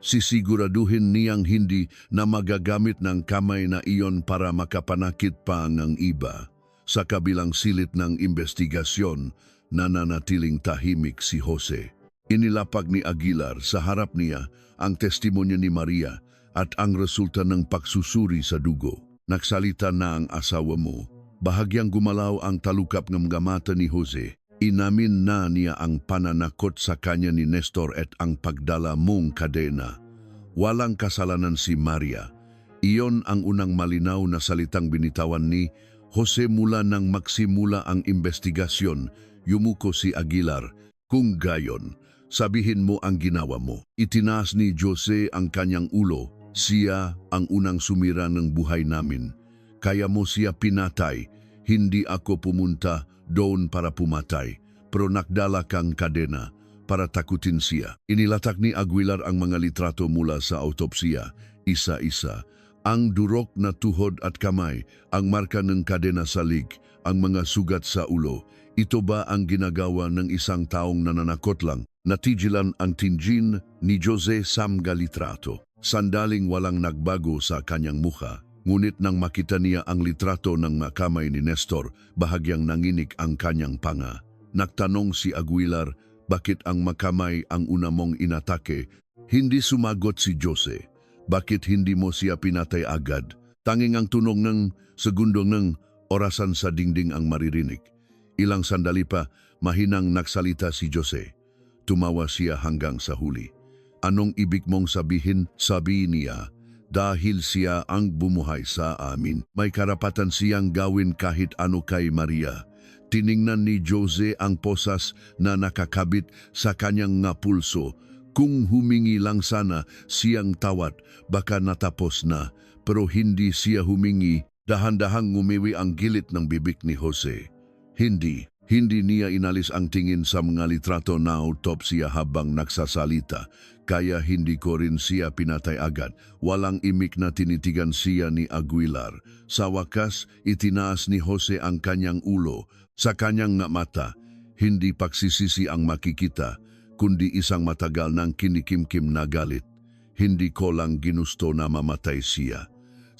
sisiguraduhin niyang hindi na magagamit ng kamay na iyon para makapanakit pa ang iba. Sa kabilang silit ng investigasyon, nananatiling tahimik si Jose. Inilapag ni Aguilar sa harap niya ang testimonya ni Maria at ang resulta ng pagsusuri sa dugo. Nagsalita na ang asawa mo. Bahagyang gumalaw ang talukap ng mga mata ni Jose. Inamin na niya ang pananakot sa kanya ni Nestor at ang pagdala mong kadena. Walang kasalanan si Maria. Iyon ang unang malinaw na salitang binitawan ni Jose mula nang magsimula ang investigasyon. Yumuko si Aguilar. Kung gayon, sabihin mo ang ginawa mo. Itinaas ni Jose ang kanyang ulo. Siya ang unang sumira ng buhay namin. Kaya mo siya pinatay. Hindi ako pumunta doon para pumatay. Pero nakdala kang kadena para takutin siya. Inilatak ni Aguilar ang mga litrato mula sa autopsiya. Isa-isa. Ang durok na tuhod at kamay, ang marka ng kadena sa lig, ang mga sugat sa ulo. Ito ba ang ginagawa ng isang taong nananakot lang? Natigilan ang tinjin ni Jose Sam litrato. Sandaling walang nagbago sa kanyang mukha. Ngunit nang makita niya ang litrato ng makamay ni Nestor, bahagyang nanginig ang kanyang panga. Nagtanong si Aguilar, bakit ang makamay ang una mong inatake? Hindi sumagot si Jose. Bakit hindi mo siya pinatay agad? Tanging ang tunog ng segundong ng orasan sa dingding ang maririnig. Ilang sandali pa, mahinang nagsalita si Jose. Tumawa siya hanggang sa huli. Anong ibig mong sabihin? Sabi niya, dahil siya ang bumuhay sa amin. May karapatan siyang gawin kahit ano kay Maria. Tiningnan ni Jose ang posas na nakakabit sa kanyang nga pulso. Kung humingi lang sana siyang tawad, baka natapos na. Pero hindi siya humingi. Dahan-dahang ngumiwi ang gilit ng bibig ni Jose. Hindi niya inalis ang tingin sa mga litrato na autopsiya habang nagsasalita. Kaya hindi ko rin siya pinatay agad. Walang imik na tinitigan siya ni Aguilar. Sa wakas, itinaas ni Jose ang kanyang ulo. Sa kanyang nga mata, hindi pagsisisi ang makikita, kundi isang matagal ng kinikimkim na galit. Hindi ko lang ginusto na mamatay siya.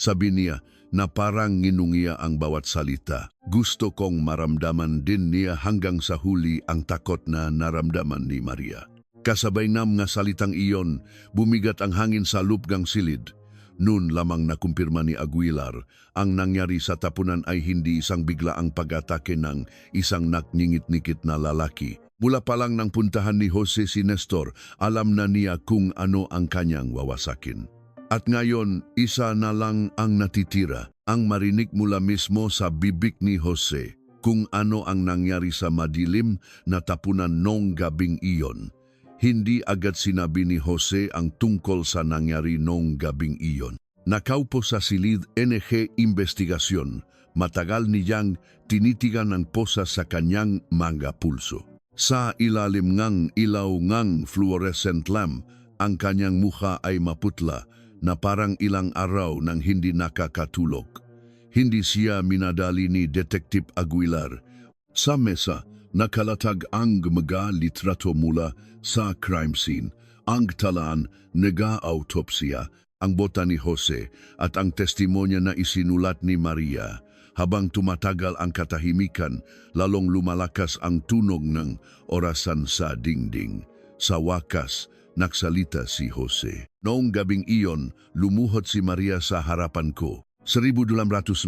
Sabi niya na parang nginungiya ang bawat salita. Gusto kong maramdaman din niya hanggang sa huli ang takot na naramdaman ni Maria. Kasabay ng nga salitang iyon, bumigat ang hangin sa lupgang silid. Noon lamang nakumpirma ni Aguilar, ang nangyari sa tapunan ay hindi isang biglaang pag-atake ng isang nakningit-nikit na lalaki. Mula pa lang nang puntahan ni Jose si Nestor, alam na niya kung ano ang kanyang wawasakin. At ngayon, isa na lang ang natitira, ang marinig mula mismo sa bibig ni Jose kung ano ang nangyari sa madilim na tapunan nong gabing iyon. Hindi agad sinabi ni Jose ang tungkol sa nangyari nong gabing iyon. Nakaupo sa silid NG Investigasyon, matagal niyang tinitigan ang posa sa kanyang mga pulso. Sa ilalim ngang ilaw ngang fluorescent lamp, ang kanyang mukha ay maputla na parang ilang araw nang hindi nakakatulog. Hindi siya minadali ni Detective Aguilar. Sa mesa, nakalatag ang mga litrato mula sa crime scene, ang talaan, nega-autopsiya, ang bota ni Jose at ang testimonya na isinulat ni Maria. Habang tumatagal ang katahimikan, lalong lumalakas ang tunog ng orasan sa dingding. Sa wakas, nagsalita si Jose. Noong gabing iyon, lumuhod si Maria sa harapan ko. 1298,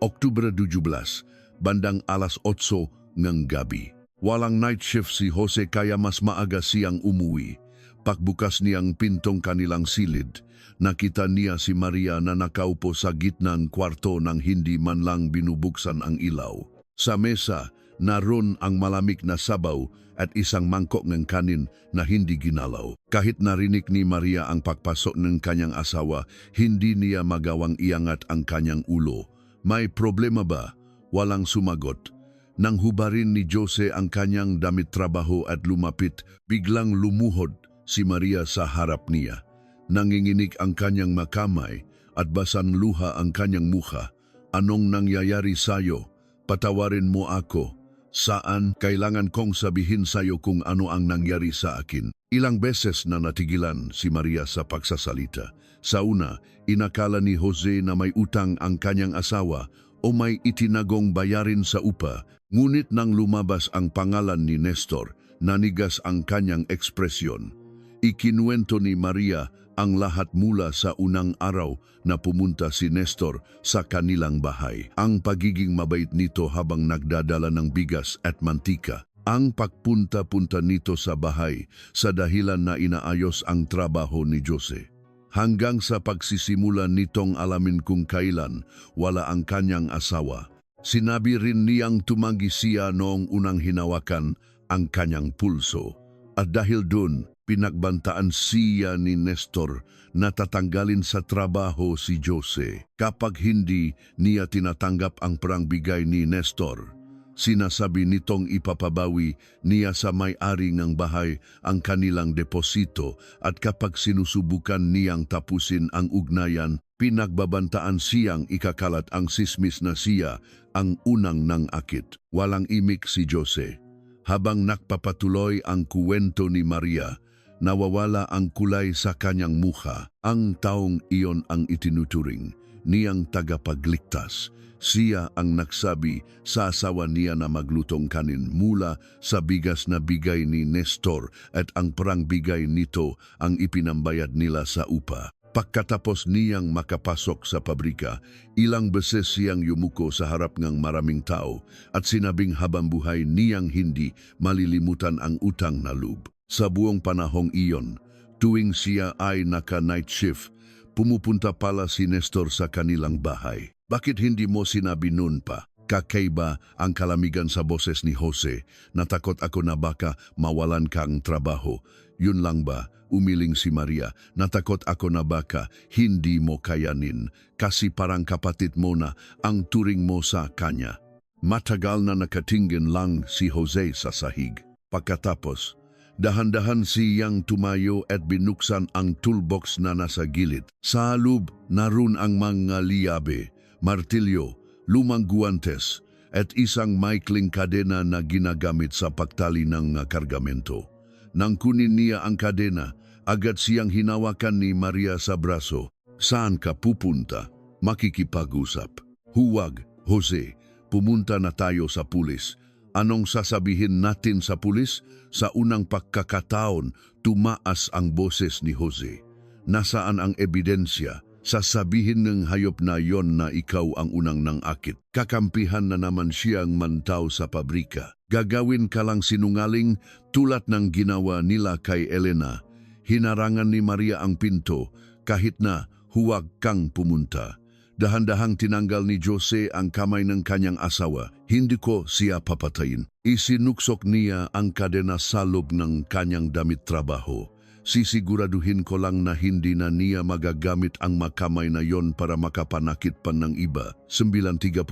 Oktubre 17, bandang alas 8 ng gabi. Walang night shift si Jose kaya mas maaga siyang umuwi. Pagbukas niyang pintong kanilang silid, nakita niya si Maria na nakaupo sa gitna ng kwarto nang hindi man lang binubuksan ang ilaw. Sa mesa, naroon ang malamig na sabaw at isang mangkok ng kanin na hindi ginalaw. Kahit narinig ni Maria ang pagpasok ng kanyang asawa, hindi niya magawang iangat ang kanyang ulo. May problema ba? Walang sumagot. Nang hubarin ni Jose ang kanyang damit trabaho at lumapit, biglang lumuhod si Maria sa harap niya. Nanginginig ang kanyang makamay at basang luha ang kanyang mukha. Anong nangyayari sa'yo? Patawarin mo ako. Saan? Kailangan kong sabihin sa'yo kung ano ang nangyari sa akin. Ilang beses na natigilan si Maria sa pagsasalita. Sa una, inakala ni Jose na may utang ang kanyang asawa o may itinagong bayarin sa upa. Ngunit nang lumabas ang pangalan ni Nestor, nanigas ang kanyang ekspresyon. Ikinuwento ni Maria ang lahat mula sa unang araw na pumunta si Nestor sa kanilang bahay. Ang pagiging mabait nito habang nagdadala ng bigas at mantika. Ang pagpunta-punta nito sa bahay sa dahilan na inaayos ang trabaho ni Jose. Hanggang sa pagsisimula nitong alamin kung kailan wala ang kanyang asawa. Sinabi rin niyang tumanggi siya noong unang hinawakan ang kanyang pulso. At dahil dun, pinagbantaan siya ni Nestor na tatanggalin sa trabaho si Jose. Kapag hindi niya tinatanggap ang parangbigay ni Nestor, sinasabi nitong ipapabawi niya sa may-ari ng bahay ang kanilang deposito at kapag sinusubukan niyang tapusin ang ugnayan, pinagbabantaan siyang ikakalat ang sismis na siya ang unang nang akit. Walang imik si Jose. Habang nakpapatuloy ang kuwento ni Maria, nawawala ang kulay sa kanyang mukha. Ang taong iyon ang itinuturing niyang tagapagligtas. Siya ang nagsabi sa asawa niya na maglutong kanin mula sa bigas na bigay ni Nestor at ang parangbigay nito ang ipinambayad nila sa upa. Pagkatapos niyang makapasok sa pabrika, ilang beses siyang yumuko sa harap ng maraming tao at sinabing habang buhay niyang hindi malilimutan ang utang na loob. Sa buong panahong iyon, tuwing siya ay naka-night shift, pumupunta pala si Nestor sa kanilang bahay. Bakit hindi mo sinabi noon pa? Kakaiba ang kalamigan sa boses ni Jose. Natakot ako na baka mawalan kang trabaho. Yun lang ba? Umiling si Maria. Natakot ako na baka hindi mo kayanin kasi parang kapatid mo na ang turing mo sa kanya. Matagal na nakatingin lang si Jose sa sahig. Pagkatapos, dahan-dahan siyang tumayo at binuksan ang toolbox na nasa gilid. Sa loob, naroon ang mga liabe, martilyo, lumang guwantes, at isang maikling kadena na ginagamit sa pagtali ng kargamento. Nang kunin niya ang kadena, agad siyang hinawakan ni Maria sa braso. Saan ka pupunta? Makikipag-usap. Huwag, Jose. Pumunta na tayo sa pulis. Anong sasabihin natin sa pulis? Sa unang pagkakataon, tumaas ang boses ni Jose. Nasaan ang ebidensya? Sasabihin ng hayop na yon na ikaw ang unang nangakit. Kakampihan na naman siyang mantaw sa pabrika. Gagawin ka lang sinungaling tulad ng ginawa nila kay Elena. Hinarangan ni Maria ang pinto kahit na huwag kang pumunta. Dahan-dahang tinanggal ni Jose ang kamay ng kanyang asawa. Hindi ko siya papatayin. Isinuksok niya ang kadena sa loob ng kanyang damit trabaho. Sisiguraduhin ko lang na hindi na niya magagamit ang makamay na yon para makapanakit pa ng iba. 9:35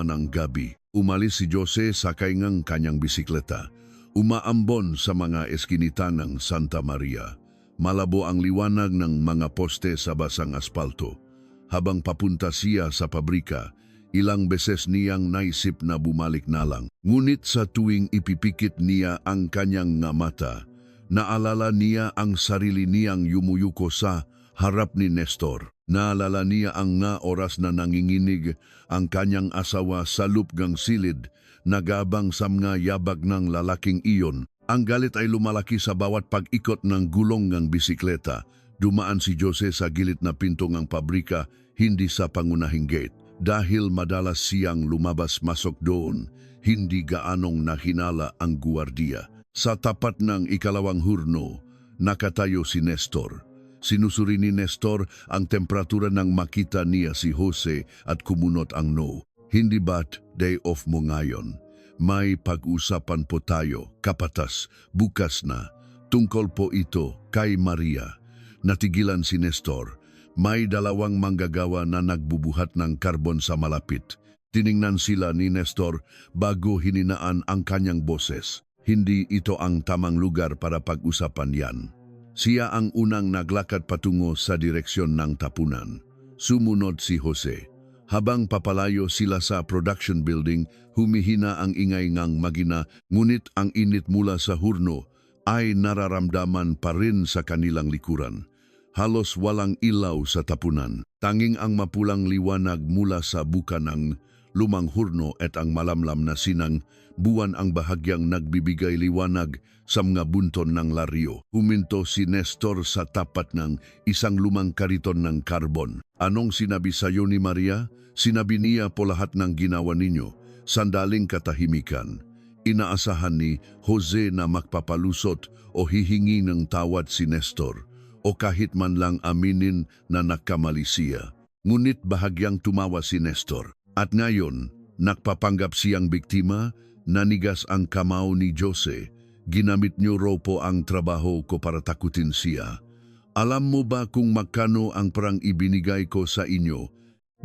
ng gabi. Umalis si Jose sakay ng kanyang bisikleta. Umaambon sa mga eskinita ng Santa Maria. Malabo ang liwanag ng mga poste sa basang aspalto. Habang papunta siya sa pabrika, ilang beses niyang naisip na bumalik na lang. Ngunit sa tuwing ipipikit niya ang kanyang nga mata, naalala niya ang sarili niyang yumuyuko sa harap ni Nestor. Naalala niya ang nga oras na nanginginig ang kanyang asawa sa lupgang silid, nagabang sa mga yabag ng lalaking iyon. Ang galit ay lumalaki sa bawat pag-ikot ng gulong ng bisikleta. Dumaan si Jose sa gilid na pinto ng pabrika, hindi sa pangunahing gate. Dahil madalas siyang lumabas-masok doon, hindi gaanong nahinala ang guwardiya. Sa tapat ng ikalawang hurno, nakatayo si Nestor. Sinusuri ni Nestor ang temperatura nang makita niya si Jose at kumunot ang no. Hindi ba't day off mo ngayon? May pag-usapan po tayo, kapatas, bukas na. Tungkol po ito kay Maria. Natigilan si Nestor. May dalawang manggagawa na nagbubuhat ng karbon sa malapit. Tiningnan sila ni Nestor bago hininaan ang kanyang boses. Hindi ito ang tamang lugar para pag-usapan yan. Siya ang unang naglakad patungo sa direksyon ng tapunan. Sumunod si Jose. Habang papalayo sila sa production building, humihina ang ingay ngang magina, ngunit ang init mula sa hurno ay nararamdaman pa rin sa kanilang likuran. Halos walang ilaw sa tapunan. Tanging ang mapulang liwanag mula sa buka ng lumang hurno at ang malamlam na sinang buwan ang bahagyang nagbibigay liwanag sa mga bunton ng laryo. Huminto si Nestor sa tapat ng isang lumang kariton ng karbon. Anong sinabi sa iyo ni Maria? Sinabi niya po lahat ng ginawa ninyo. Sandaling katahimikan. Inaasahan ni Jose na magpapalusot o hihingi ng tawad si Nestor o kahit man lang aminin na nagkamali siya. Ngunit bahagyang tumawa si Nestor. At ngayon, nagpapanggap siyang biktima, nanigas ang kamao ni Jose. Ginamit niyo raw po ang trabaho ko para takutin siya. Alam mo ba kung magkano ang perang ibinigay ko sa inyo?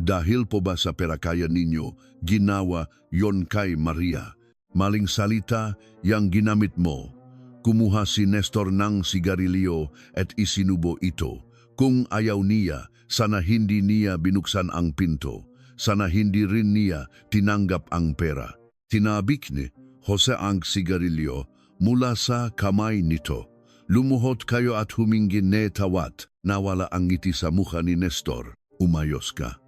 Dahil po ba sa perakaya ninyo, ginawa yon kay Maria? Maling salita, yang ginamit mo. Kumuha si Nestor ng sigarilyo at isinubo ito. Kung ayaw niya, sana hindi niya binuksan ang pinto. Sana hindi rin niya tinanggap ang pera. Tinabik ni Jose ang sigarilyo mula sa kamay nito. Lumuhod kayo at humingi tawad. Nawala ang ngiti sa mukha ni Nestor. Umayos ka.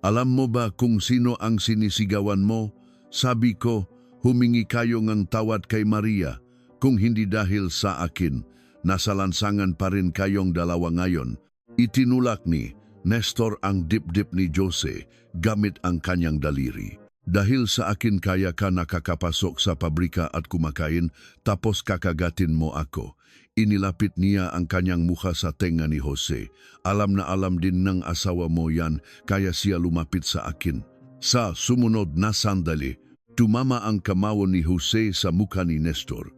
Alam mo ba kung sino ang sinisigawan mo? Sabi ko, humingi kayo ng tawad kay Maria. Kung hindi dahil sa akin, nasa lansangan pa rin kayong dalawa ngayon. Itinulak ni Nestor ang dip-dip ni Jose gamit ang kanyang daliri. Dahil sa akin kaya ka nakakapasok sa pabrika at kumakain, tapos kakagatin mo ako. Inilapit niya ang kanyang mukha sa tenga ni Jose. Alam na alam din ng asawa mo yan, kaya siya lumapit sa akin. Sa sumunod na sandali, tumama ang kamao ni Jose sa mukha ni Nestor.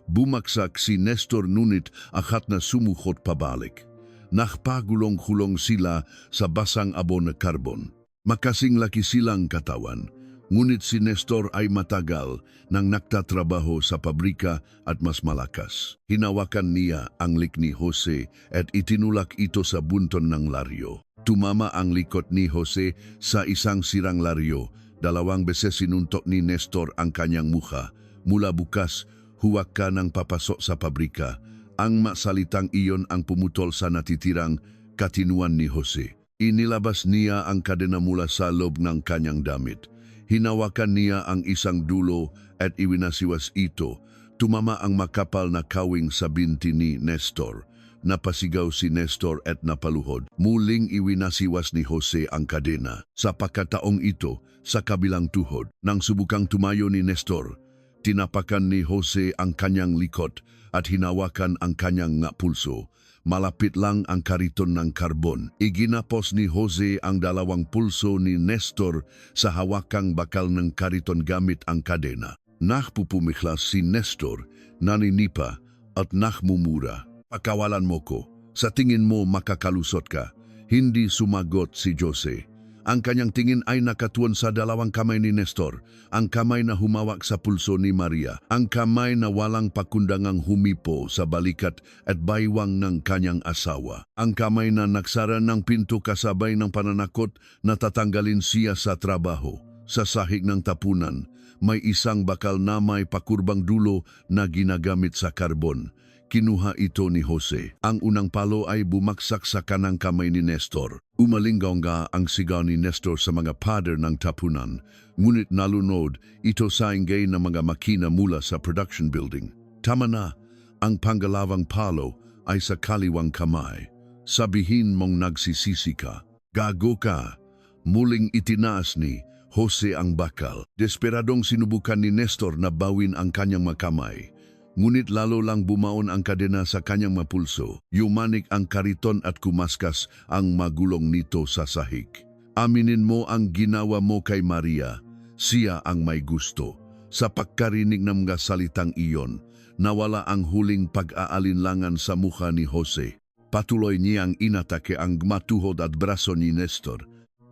Bumaksak si Nestor ngunit akat na sumukhot pabalik. Nakpagulong-hulong sila sa basang abo na karbon. Makasing laki silang katawan. Ngunit si Nestor ay matagal nang nagtatrabaho sa pabrika at mas malakas. Hinawakan niya ang lik ni Jose at itinulak ito sa bunton ng laryo. Tumama ang likod ni Jose sa isang sirang laryo. 2 beses sinuntok ni Nestor ang kanyang mukha. Mula bukas, huwag ka nang papasok sa pabrika. Ang masalitang iyon ang pumutol sa natitirang katinuan ni Jose. Inilabas niya ang kadena mula sa loob ng kanyang damit. Hinawakan niya ang isang dulo at iwinasiwas ito. Tumama ang makapal na kawing sa binti ni Nestor. Napasigaw si Nestor at napaluhod. Muling iwinasiwas ni Jose ang kadena. Sa pagkataong ito, sa kabilang tuhod, nang subukang tumayo ni Nestor, tinapakan ni Jose ang kanyang likod at hinawakan ang kanyang pulso. Malapit lang ang kariton ng karbon. Iginapos ni Jose ang 2 pulso ni Nestor sa hawakang bakal ng kariton gamit ang kadena. Nakpupumiklas si Nestor, naninipa at nakmumura. Pakawalan mo ko. Sa tingin mo makakalusot ka. Hindi sumagot si Jose. Ang kanyang tingin ay nakatuon sa 2 kamay ni Nestor, ang kamay na humawak sa pulso ni Maria, ang kamay na walang pakundangang humipo sa balikat at baywang ng kanyang asawa, ang kamay na nagsara ng pinto kasabay ng pananakot na tatanggalin siya sa trabaho. Sa sahig ng tapunan, may isang bakal na may pakurbang dulo na ginagamit sa karbon. Kinuha ito ni Jose. Ang unang palo ay bumaksak sa kanang kamay ni Nestor. Umalinggaw nga ang sigaw ni Nestor sa mga pader ng tapunan, ngunit nalunod ito sa ingay ng mga makina mula sa production building. Tama na, ang panggalawang palo ay sa kaliwang kamay. Sabihin mong nagsisisi ka. Gago ka. Muling itinaas ni Jose ang bakal. Desperadong sinubukan ni Nestor na bawin ang kanyang makamay. Ngunit lalo lang bumaon ang kadena sa kanyang mapulso. Yumanik ang kariton at kumaskas ang magulong nito sa sahig. Aminin mo ang ginawa mo kay Maria. Siya ang may gusto. Sa pagkarinig ng mga salitang iyon, nawala ang huling pag-aalinlangan sa mukha ni Jose. Patuloy niyang inatake ang matuhod at braso ni Nestor.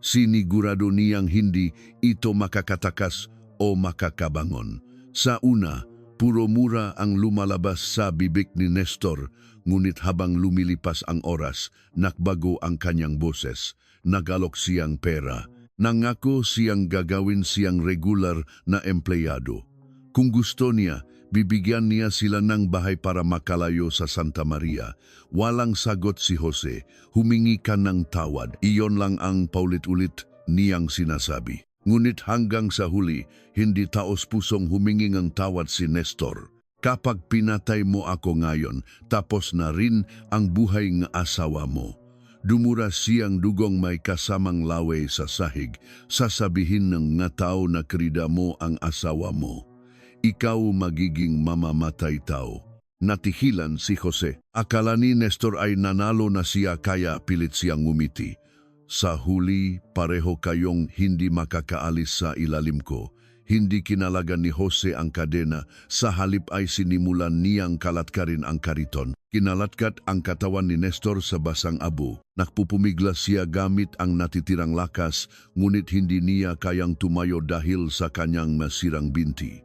Sinigurado niyang hindi ito makakatakas o makakabangon. Sa una, puro mura ang lumalabas sa bibig ni Nestor, ngunit habang lumilipas ang oras, nakbago ang kanyang boses. nagalok siyang pera. Nangako siyang gagawin siyang regular na empleyado. Kung gusto niya, bibigyan niya sila ng bahay para makalayo sa Santa Maria. Walang sagot si Jose, humingi ka ng tawad. Iyon lang ang paulit-ulit niyang sinasabi. Ngunit hanggang sa huli, hindi taos-pusong humingi ng tawad si Nestor. Kapag pinatay mo ako ngayon, tapos na rin ang buhay ng asawa mo. Dumura siyang dugong may kasamang lawe sa sahig, sasabihin ng nga tao na krida mo ang asawa mo. Ikaw magiging mamamatay tao. Natihilan si Jose. Akala ni Nestor ay nanalo na siya kaya pilit siyang ngumiti. Sa huli, pareho kayong hindi makakaalis sa ilalim ko. Hindi kinalagan ni Jose ang kadena, sa halip ay sinimulan niyang kalatkarin ang kariton. Kinalatkat ang katawan ni Nestor sa basang abo. Nakpupumiglas siya gamit ang natitirang lakas, ngunit hindi niya kayang tumayo dahil sa kanyang masirang binti.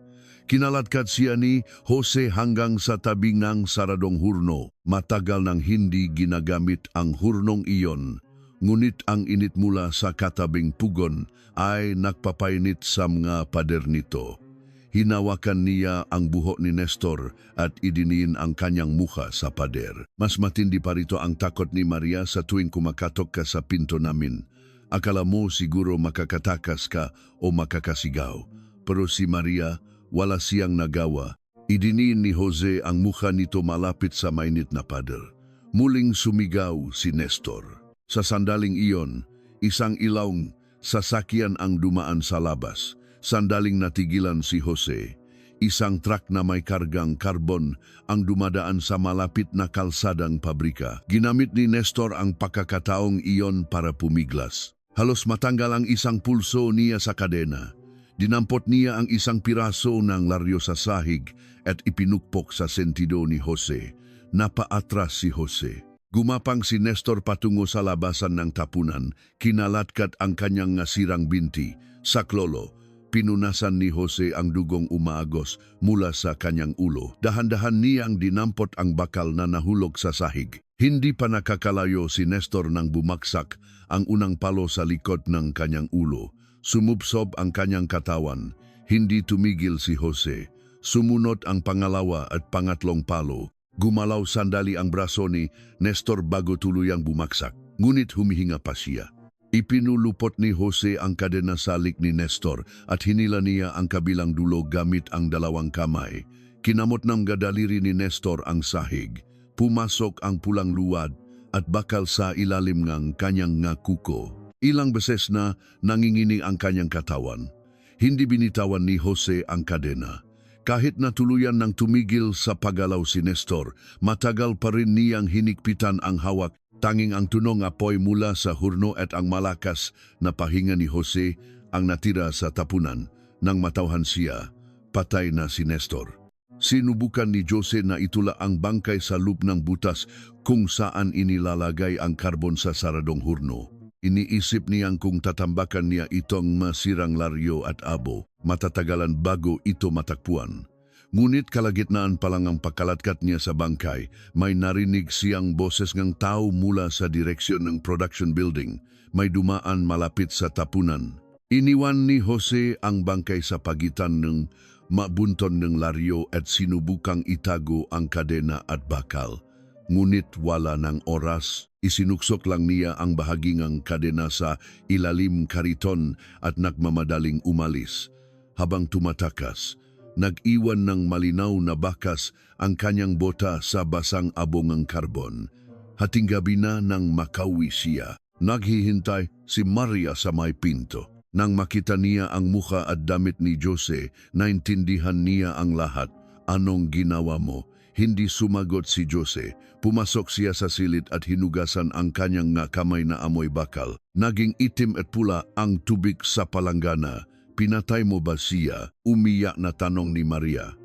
Kinalatkat siya ni Jose hanggang sa tabi ng saradong hurno. Matagal nang hindi ginagamit ang hurnong iyon, ngunit ang init mula sa katabing pugon ay nagpapainit sa mga pader nito. Hinawakan niya ang buhok ni Nestor at idiniin ang kanyang mukha sa pader. Mas matindi pa rito ang takot ni Maria sa tuwing kumakatok ka sa pinto namin. Akala mo siguro makakatakas ka o makakasigaw. Pero si Maria, wala siyang nagawa. Idiniin ni Jose ang mukha nito malapit sa mainit na pader. Muling sumigaw si Nestor. Sa sandaling iyon, isang ilawng sasakyan ang dumaan sa labas. Sandaling natigilan si Jose. Isang truck na may kargang karbon ang dumadaan sa malapit na kalsadang pabrika. Ginamit ni Nestor ang pagkakataong iyon para pumiglas. Halos matanggal ang isang pulso niya sa kadena. Dinampot niya ang isang piraso ng laryo sa sahig at ipinukpok sa sentido ni Jose. Napaatras si Jose. Gumapang si Nestor patungo sa labasan ng tapunan, kinalatkat ang kanyang nasirang binti. Sa klolo, pinunasan ni Jose ang dugong umaagos mula sa kanyang ulo. Dahan-dahan niyang dinampot ang bakal na nahulog sa sahig. Hindi pa nakakalayo si Nestor nang bumaksak ang unang palo sa likod ng kanyang ulo. Sumubsob ang kanyang katawan. Hindi tumigil si Jose. Sumunod ang pangalawa at pangatlong palo. Gumalaw sandali ang braso ni Nestor bago tuluyang bumaksak, ngunit humihinga pa siya. Ipinulupot ni Jose ang kadena salik ni Nestor at hinila niya ang kabilang dulo gamit ang dalawang kamay. Kinamot ng gadaliri ni Nestor ang sahig. Pumasok ang pulang luwad at bakal sa ilalim ng kanyang nga kuko. Ilang beses na nanginginig ang kanyang katawan. Hindi binitawan ni Jose ang kadena. Kahit na tuluyan ng tumigil sa paggalaw si Nestor, matagal pa rin niyang hinikpitan ang hawak. Tanging ang tunong apoy mula sa hurno at ang malakas na pahinga ni Jose ang natira sa tapunan. Nang matawhan siya, patay na si Nestor. Sinubukan ni Jose na itula ang bangkay sa loop ng butas kung saan inilalagay ang karbon sa saradong hurno. Iniisip niyang kung tatambakan niya itong masirang laryo at abo, matatagalan bago ito matakpuan. Ngunit kalagitnaan pa lang ang pagkalatkat niya sa bangkay, may narinig siyang boses ng tao mula sa direksyon ng production building. May dumaan malapit sa tapunan. Iniwan ni Jose ang bangkay sa pagitan ng mabunton ng laryo at sinubukang itago ang kadena at bakal. Ngunit wala ng oras, isinuksok lang niya ang bahaging kadena sa ilalim kariton at nagmamadaling umalis. Habang tumatakas, nag-iwan ng malinaw na bakas ang kanyang bota sa basang abong ng karbon. Hating gabi na nang makauwi siya. Naghihintay si Maria sa may pinto. Nang makita niya ang muka at damit ni Jose, naintindihan niya ang lahat. Anong ginawa mo? Hindi sumagot si Jose. Pumasok siya sa silid at hinugasan ang kanyang kamay na amoy bakal. Naging itim at pula ang tubig sa palanggana. Pinatay mo ba siya? Umiyak na tanong ni Maria.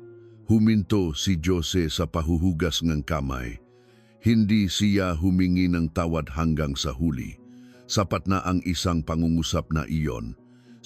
Huminto si Jose sa pahuhugas ng kamay. Hindi siya humingi ng tawad hanggang sa huli. Sapat na ang isang pangungusap na iyon.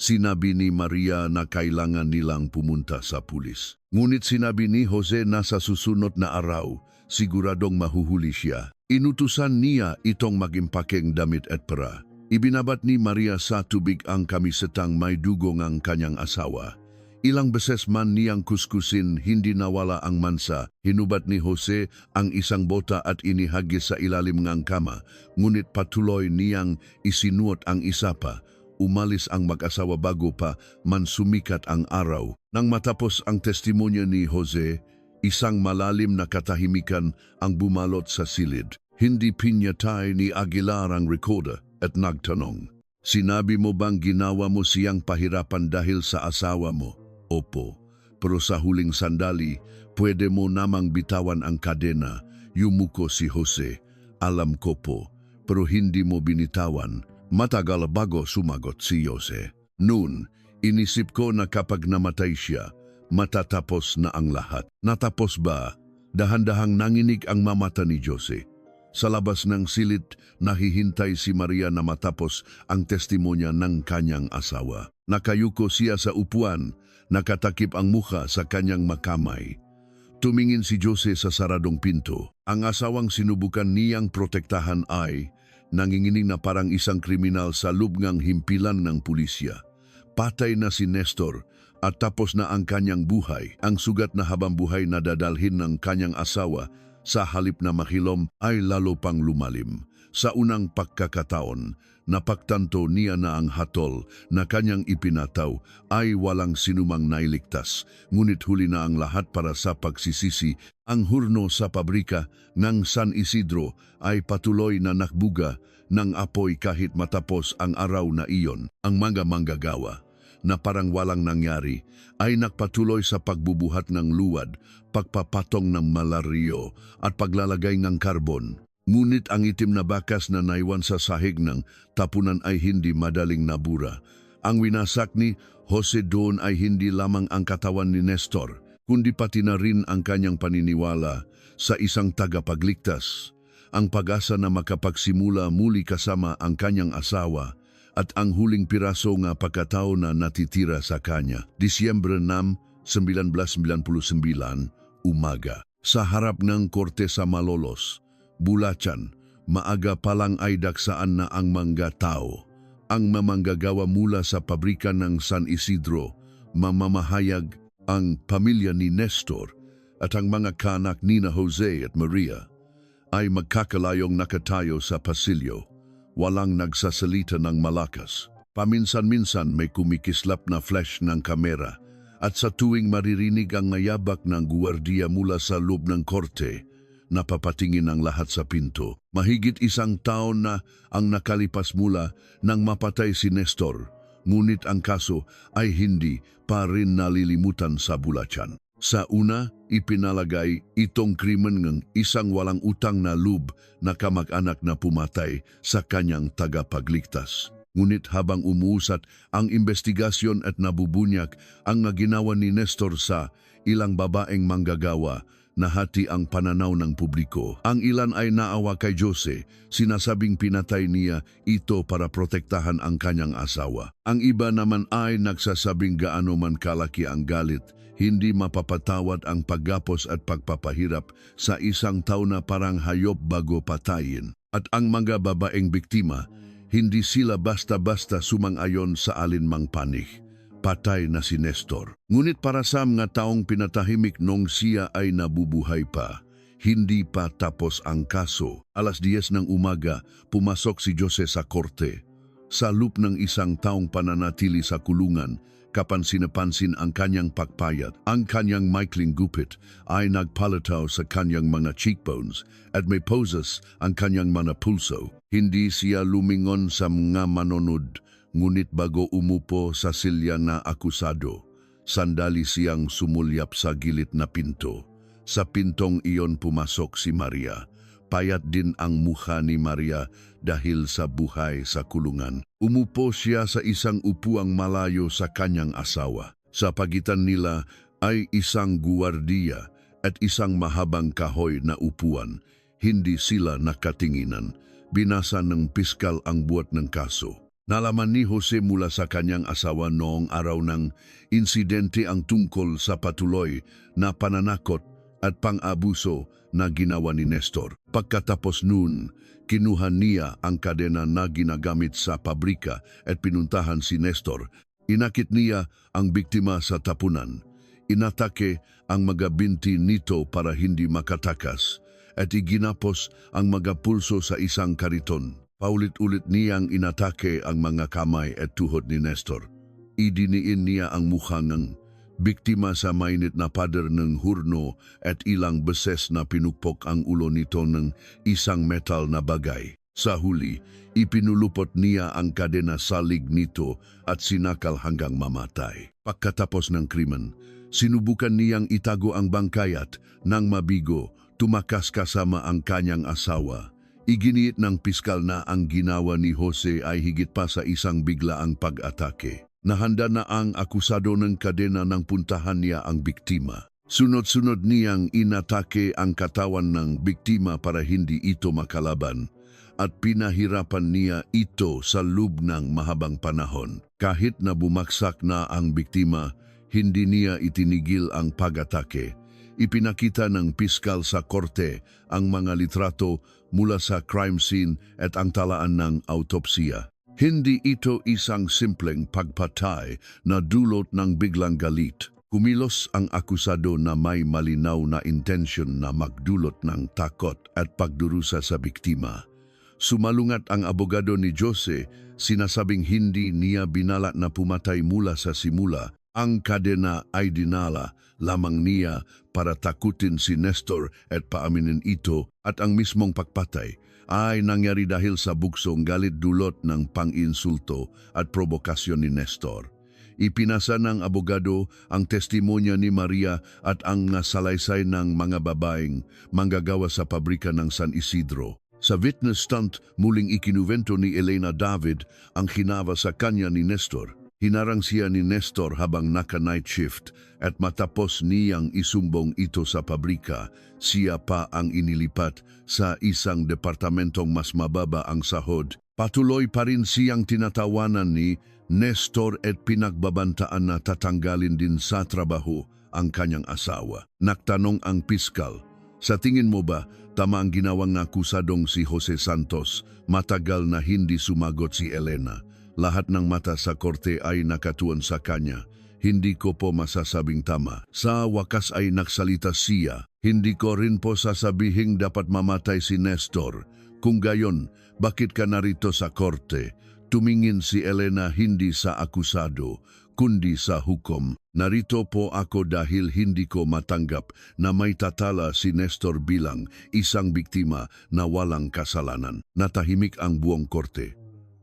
Sinabi ni Maria na kailangan nilang pumunta sa pulis. Ngunit sinabi ni Jose na sa susunod na araw, siguradong mahuhuli siya. Inutusan niya itong magimpakeng damit at pera. Ibinabat ni Maria sa tubig ang kamisetang may dugo ng kanyang asawa. Ilang beses man niyang kuskusin, hindi nawala ang mansa. Hinubat ni Jose ang isang bota at inihagis sa ilalim ng kama, ngunit patuloy niyang isinuot ang isa pa. Umalis ang mag-asawa bago pa man sumikat ang araw. Nang matapos ang testimonya ni Jose, isang malalim na katahimikan ang bumalot sa silid. Hindi pinyatay ni Aguilar ang recorder at nagtanong, "Sinabi mo bang ginawa mo siyang pahirapan dahil sa asawa mo?" "Opo, pero sa huling sandali, pwede mo namang bitawan ang kadena." Yumuko si Jose. "Alam ko po, pero hindi mo binitawan." Matagal bago sumagot si Jose. "Noon, inisip ko na kapag namatay siya, matatapos na ang lahat." "Natapos ba?" Dahan-dahang nanginig ang mamata ni Jose. Sa labas ng silid, nahihintay si Maria na matapos ang testimonya ng kanyang asawa. Nakayuko siya sa upuan, nakatakip ang mukha sa kanyang makamay. Tumingin si Jose sa saradong pinto. Ang asawang sinubukan niyang protektahan ay nanginginig na parang isang kriminal sa lubngang himpilan ng pulisya. Patay na si Nestor at tapos na ang kanyang buhay. Ang sugat na habang buhay na dadalhin ng kanyang asawa sa halip na mahilom ay lalo pang lumalim. Sa unang pagkakataon, napagtanto niya na ang hatol na kanyang ipinataw ay walang sinumang nailigtas, ngunit huli na ang lahat para sa pagsisisi. Ang hurno sa pabrika ng San Isidro ay patuloy na nakbuga ng apoy kahit matapos ang araw na iyon. Ang mga manggagawa na parang walang nangyari ay nagpatuloy sa pagbubuhat ng luwad, pagpapatong ng malaryo at paglalagay ng karbon. Ngunit ang itim na bakas na naiwan sa sahig ng tapunan ay hindi madaling nabura. Ang winasak ni Jose doon ay hindi lamang ang katawan ni Nestor, kundi pati na rin ang kanyang paniniwala sa isang tagapagligtas, ang pag-asa na makapagsimula muli kasama ang kanyang asawa at ang huling piraso nga pagkatao na natitira sa kanya. Disyembre 6, 1999, umaga. Sa harap ng korte sa Malolos, Bulacan, maaga palang ay daksaan na ang mga tao. Ang mamanggagawa mula sa pabrika ng San Isidro, mamamahayag ang pamilya ni Nestor at ang mga kanak ni Jose at Maria ay magkakalayong nakatayo sa pasilyo. Walang nagsasalita ng malakas. Paminsan-minsan may kumikislap na flash ng kamera at sa tuwing maririnig ang ngayabak ng guwardiya mula sa loob ng korte, napapatingin ang lahat sa pinto. Mahigit isang taon na ang nakalipas mula nang mapatay si Nestor, ngunit ang kaso ay hindi pa rin nalilimutan sa Bulacan. Sa una, ipinalagay itong krimen ng isang walang utang na loob na kamag-anak na pumatay sa kanyang tagapagligtas. Ngunit habang umuusat ang investigasyon at nabubunyak ang ginawa ni Nestor sa ilang babaeng manggagawa, nahati ang pananaw ng publiko. Ang ilan ay naawa kay Jose, sinasabing pinatay niya ito para protektahan ang kanyang asawa. Ang iba naman ay nagsasabing gaano man kalaki ang galit, hindi mapapatawad ang paggapos at pagpapahirap sa isang tao na parang hayop bago patayin. At ang mga babaeng biktima, hindi sila basta-basta sumang-ayon sa alinmang panig. Patay na si Nestor. Ngunit para sa mga taong pinatahimik nung siya ay nabubuhay pa, hindi pa tapos ang kaso. 10:00 ng umaga, pumasok si Jose sa korte. Sa loob ng isang taong pananatili sa kulungan, kapansin-pansin ang kanyang pagpayat. Ang kanyang maikling gupit ay nagpalataw sa kanyang mga cheekbones at may poses ang kanyang mga pulso. Hindi siya lumingon sa mga manonood, ngunit bago umupo sa silya na akusado, sandali siyang sumulyap sa gilid na pinto. Sa pintong iyon pumasok si Maria. Payat din ang mukha ni Maria dahil sa buhay sa kulungan. Umupo siya sa isang upuang malayo sa kanyang asawa. Sa pagitan nila ay isang guwardiya at isang mahabang kahoy na upuan. Hindi sila nakatinginan. Binasa ng piskal ang buhat ng kaso. Nalaman ni Jose mula sa kanyang asawa noong araw ng insidente ang tungkol sa patuloy na pananakot at pang-abuso na ginawa ni Nestor. Pagkatapos nun, kinuha niya ang kadena na ginagamit sa pabrika at pinuntahan si Nestor. Inakit niya ang biktima sa tapunan. Inatake ang mga binti nito para hindi makatakas at iginapos ang mga pulso sa isang kariton. Paulit-ulit niyang inatake ang mga kamay at tuhod ni Nestor. Idiniin niya ang mukha ng biktima sa mainit na pader ng hurno at ilang beses na pinukpok ang ulo nito ng isang metal na bagay. Sa huli, ipinulupot niya ang kadena sa lig nito at sinakal hanggang mamatay. Pagkatapos ng krimen, sinubukan niyang itago ang bangkayat nang mabigo, tumakas kasama ang kanyang asawa. Iginiit ng piskal na ang ginawa ni Jose ay higit pa sa isang biglaang pag-atake. Nahanda na ang akusado ng kadena nang puntahan niya ang biktima. Sunod-sunod niyang inatake ang katawan ng biktima para hindi ito makalaban at pinahirapan niya ito sa loob ng mahabang panahon. Kahit na bumaksak na ang biktima, hindi niya itinigil ang pag-atake. Ipinakita ng piskal sa korte ang mga litrato mula sa crime scene at ang talaan ng autopsiya. Hindi ito isang simpleng pagpatay na dulot ng biglang galit. Kumilos ang akusado na may malinaw na intensyon na magdulot ng takot at pagdurusa sa biktima. Sumalungat ang abogado ni Jose, sinasabing hindi niya binalak na pumatay mula sa simula. Ang kadena ay dinala lamang niya para takutin si Nestor at paaminin ito at ang mismong pagpatay ay nangyari dahil sa buksong galit dulot ng pang-insulto at provokasyon ni Nestor. Ipinasa ng abogado ang testimonya ni Maria at ang salaysay ng mga babaeng manggagawa sa pabrika ng San Isidro. Sa witness stand, muling ikinuwento ni Elena David ang hinava sa kanya ni Nestor. Hinarang siya ni Nestor habang naka-night shift at matapos niyang isumbong ito sa pabrika, siya pa ang inilipat sa isang departamentong mas mababa ang sahod. Patuloy pa rin siyang tinatawanan ni Nestor at pinagbabantaan na tatanggalin din sa trabaho ang kanyang asawa. Nagtanong ang piskal, sa tingin mo ba tama ang ginawang akusadong si Jose Santos? Matagal na hindi sumagot si Elena. Lahat ng mata sa korte ay nakatuon sa kanya. Hindi ko po masasabing tama. Sa wakas ay nagsalita siya. Hindi ko rin po sasabihing dapat mamatay si Nestor. Kung gayon, bakit ka narito sa korte? Tumingin si Elena hindi sa akusado, kundi sa hukom. Narito po ako dahil hindi ko matanggap na may tatala si Nestor bilang isang biktima na walang kasalanan. Natahimik ang buong korte.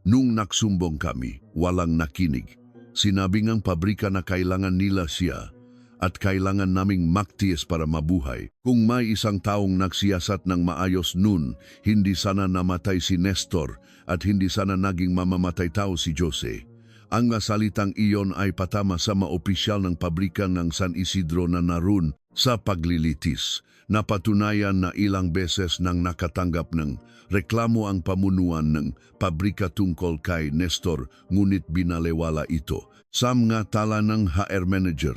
Nung nagsumbong kami, walang nakinig. Sinabi ngang pabrika na kailangan nila siya at kailangan naming maktiis para mabuhay. Kung may isang taong nagsiyasat ng maayos nun, hindi sana namatay si Nestor at hindi sana naging mamamatay tao si Jose. Ang salitang iyon ay patama sa mga opisyal ng pabrika ng San Isidro na naroon sa paglilitis. Napatunayan na ilang beses nang nakatanggap ng reklamo ang pamunuan ng pabrika tungkol kay Nestor, ngunit binalewala ito. Sa mga tala ng HR manager,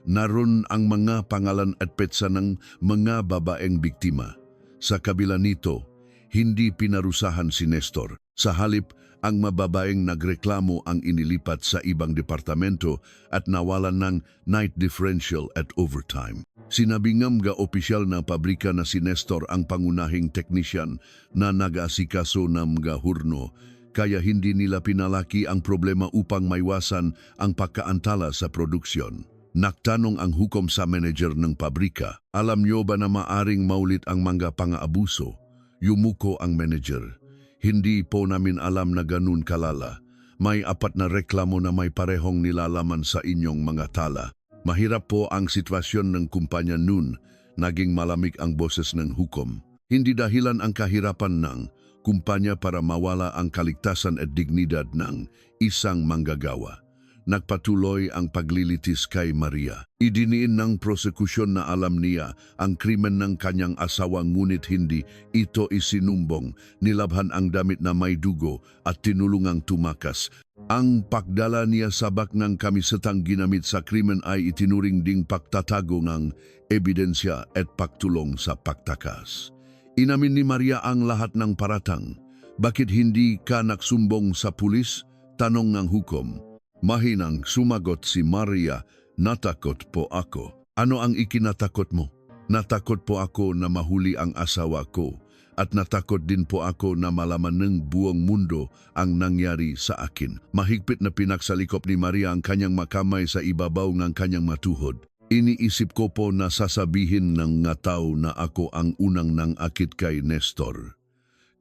naroon ang mga pangalan at petsa ng mga babaeng biktima. Sa kabila nito, hindi pinarusahan si Nestor. Sa halip, ang mababaeng nagreklamo ang inilipat sa ibang departamento at nawalan ng night differential at overtime. Sinabingam ga opisyal na pabrika na si Nestor ang pangunahing teknisyan na nag-asikaso ng mga hurno, kaya hindi nila pinalaki ang problema upang maiwasan ang pagkaantala sa produksyon. Nagtanong ang hukom sa manager ng pabrika, alam niyo ba na maaring maulit ang mga pang-aabuso? Yumuko ang manager. Hindi po namin alam na ganun kalala. May 4 na reklamo na may parehong nilalaman sa inyong mga tala. Mahirap po ang sitwasyon ng kumpanya nun, naging malamig ang boses ng hukom. Hindi dahilan ang kahirapan ng kumpanya para mawala ang kaligtasan at dignidad ng isang manggagawa. nagpatuloy ang paglilitis kay Maria. Idiniin ng prosekusyon na alam niya ang krimen ng kanyang asawa ngunit hindi ito isinumbong. Nilabhan ang damit na may dugo at tinulungang tumakas. Ang pagdala niya sa baknang kamisetang ginamit sa krimen ay itinuring ding pagtatago ng ebidensya at pagtulong sa pagtakas. Inamin ni Maria ang lahat ng paratang. Bakit hindi ka nagsumbong sa pulis? Tanong ng hukom. Mahinang sumagot si Maria, natakot po ako. Ano ang ikinatakot mo? Natakot po ako na mahuli ang asawa ko at natakot din po ako na malaman ng buong mundo ang nangyari sa akin. Mahigpit na pinagsalikop ni Maria ang kanyang makamay sa ibabaw ng kanyang matuhod. Iniisip ko po na sasabihin ng nga tao na ako ang unang nang akit kay Nestor.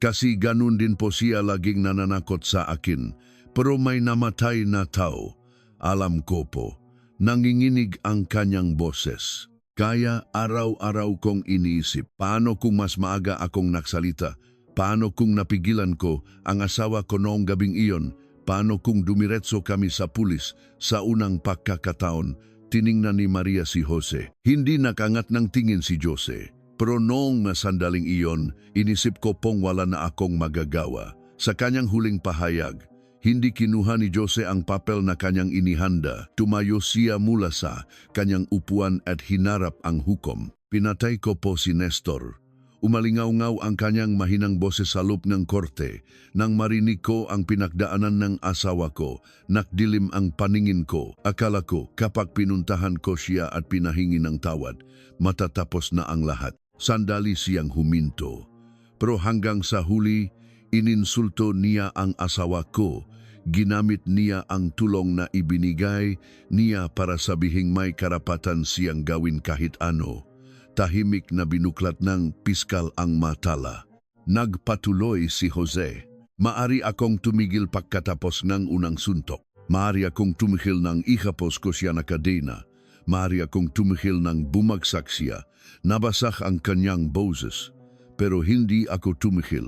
Kasi ganun din po siya laging nananakot sa akin. Pero may namatay na tao, alam ko po, nanginginig ang kanyang boses. Kaya araw-araw kong iniisip, paano kung mas maaga akong nagsalita? Paano kung napigilan ko ang asawa ko noong gabing iyon? Paano kung dumiretso kami sa pulis sa unang pagkakataon? Tiningnan ni Maria si Jose. Hindi nakangat ng tingin si Jose. Pero noong sandaling iyon, inisip ko pong wala na akong magagawa. Sa kanyang huling pahayag, hindi kinuha ni Jose ang papel na kanyang inihanda. Tumayo siya mula sa kanyang upuan at hinarap ang hukom. Pinatay ko po si Nestor. Umalingaw-ngaw ang kanyang mahinang boses sa loob ng korte. Nang marinig ko ang pinagdaanan ng asawa ko, nakdilim ang paningin ko. Akala ko kapag pinuntahan ko siya at pinahingi ng tawad, matatapos na ang lahat. Sandali siyang huminto. Pero hanggang sa huli, ininsulto niya ang asawa ko. Ginamit niya ang tulong na ibinigay niya para sabihing may karapatan siyang gawin kahit ano. Tahimik na binuklat ng piskal ang matala. Nagpatuloy si Jose. Maari akong tumigil pagkatapos ng unang suntok. Maari akong tumigil ng ihapos ko siya na kadena. Maari akong tumigil ng bumagsak siya. Nabasak ang kanyang boses. Pero hindi ako tumigil.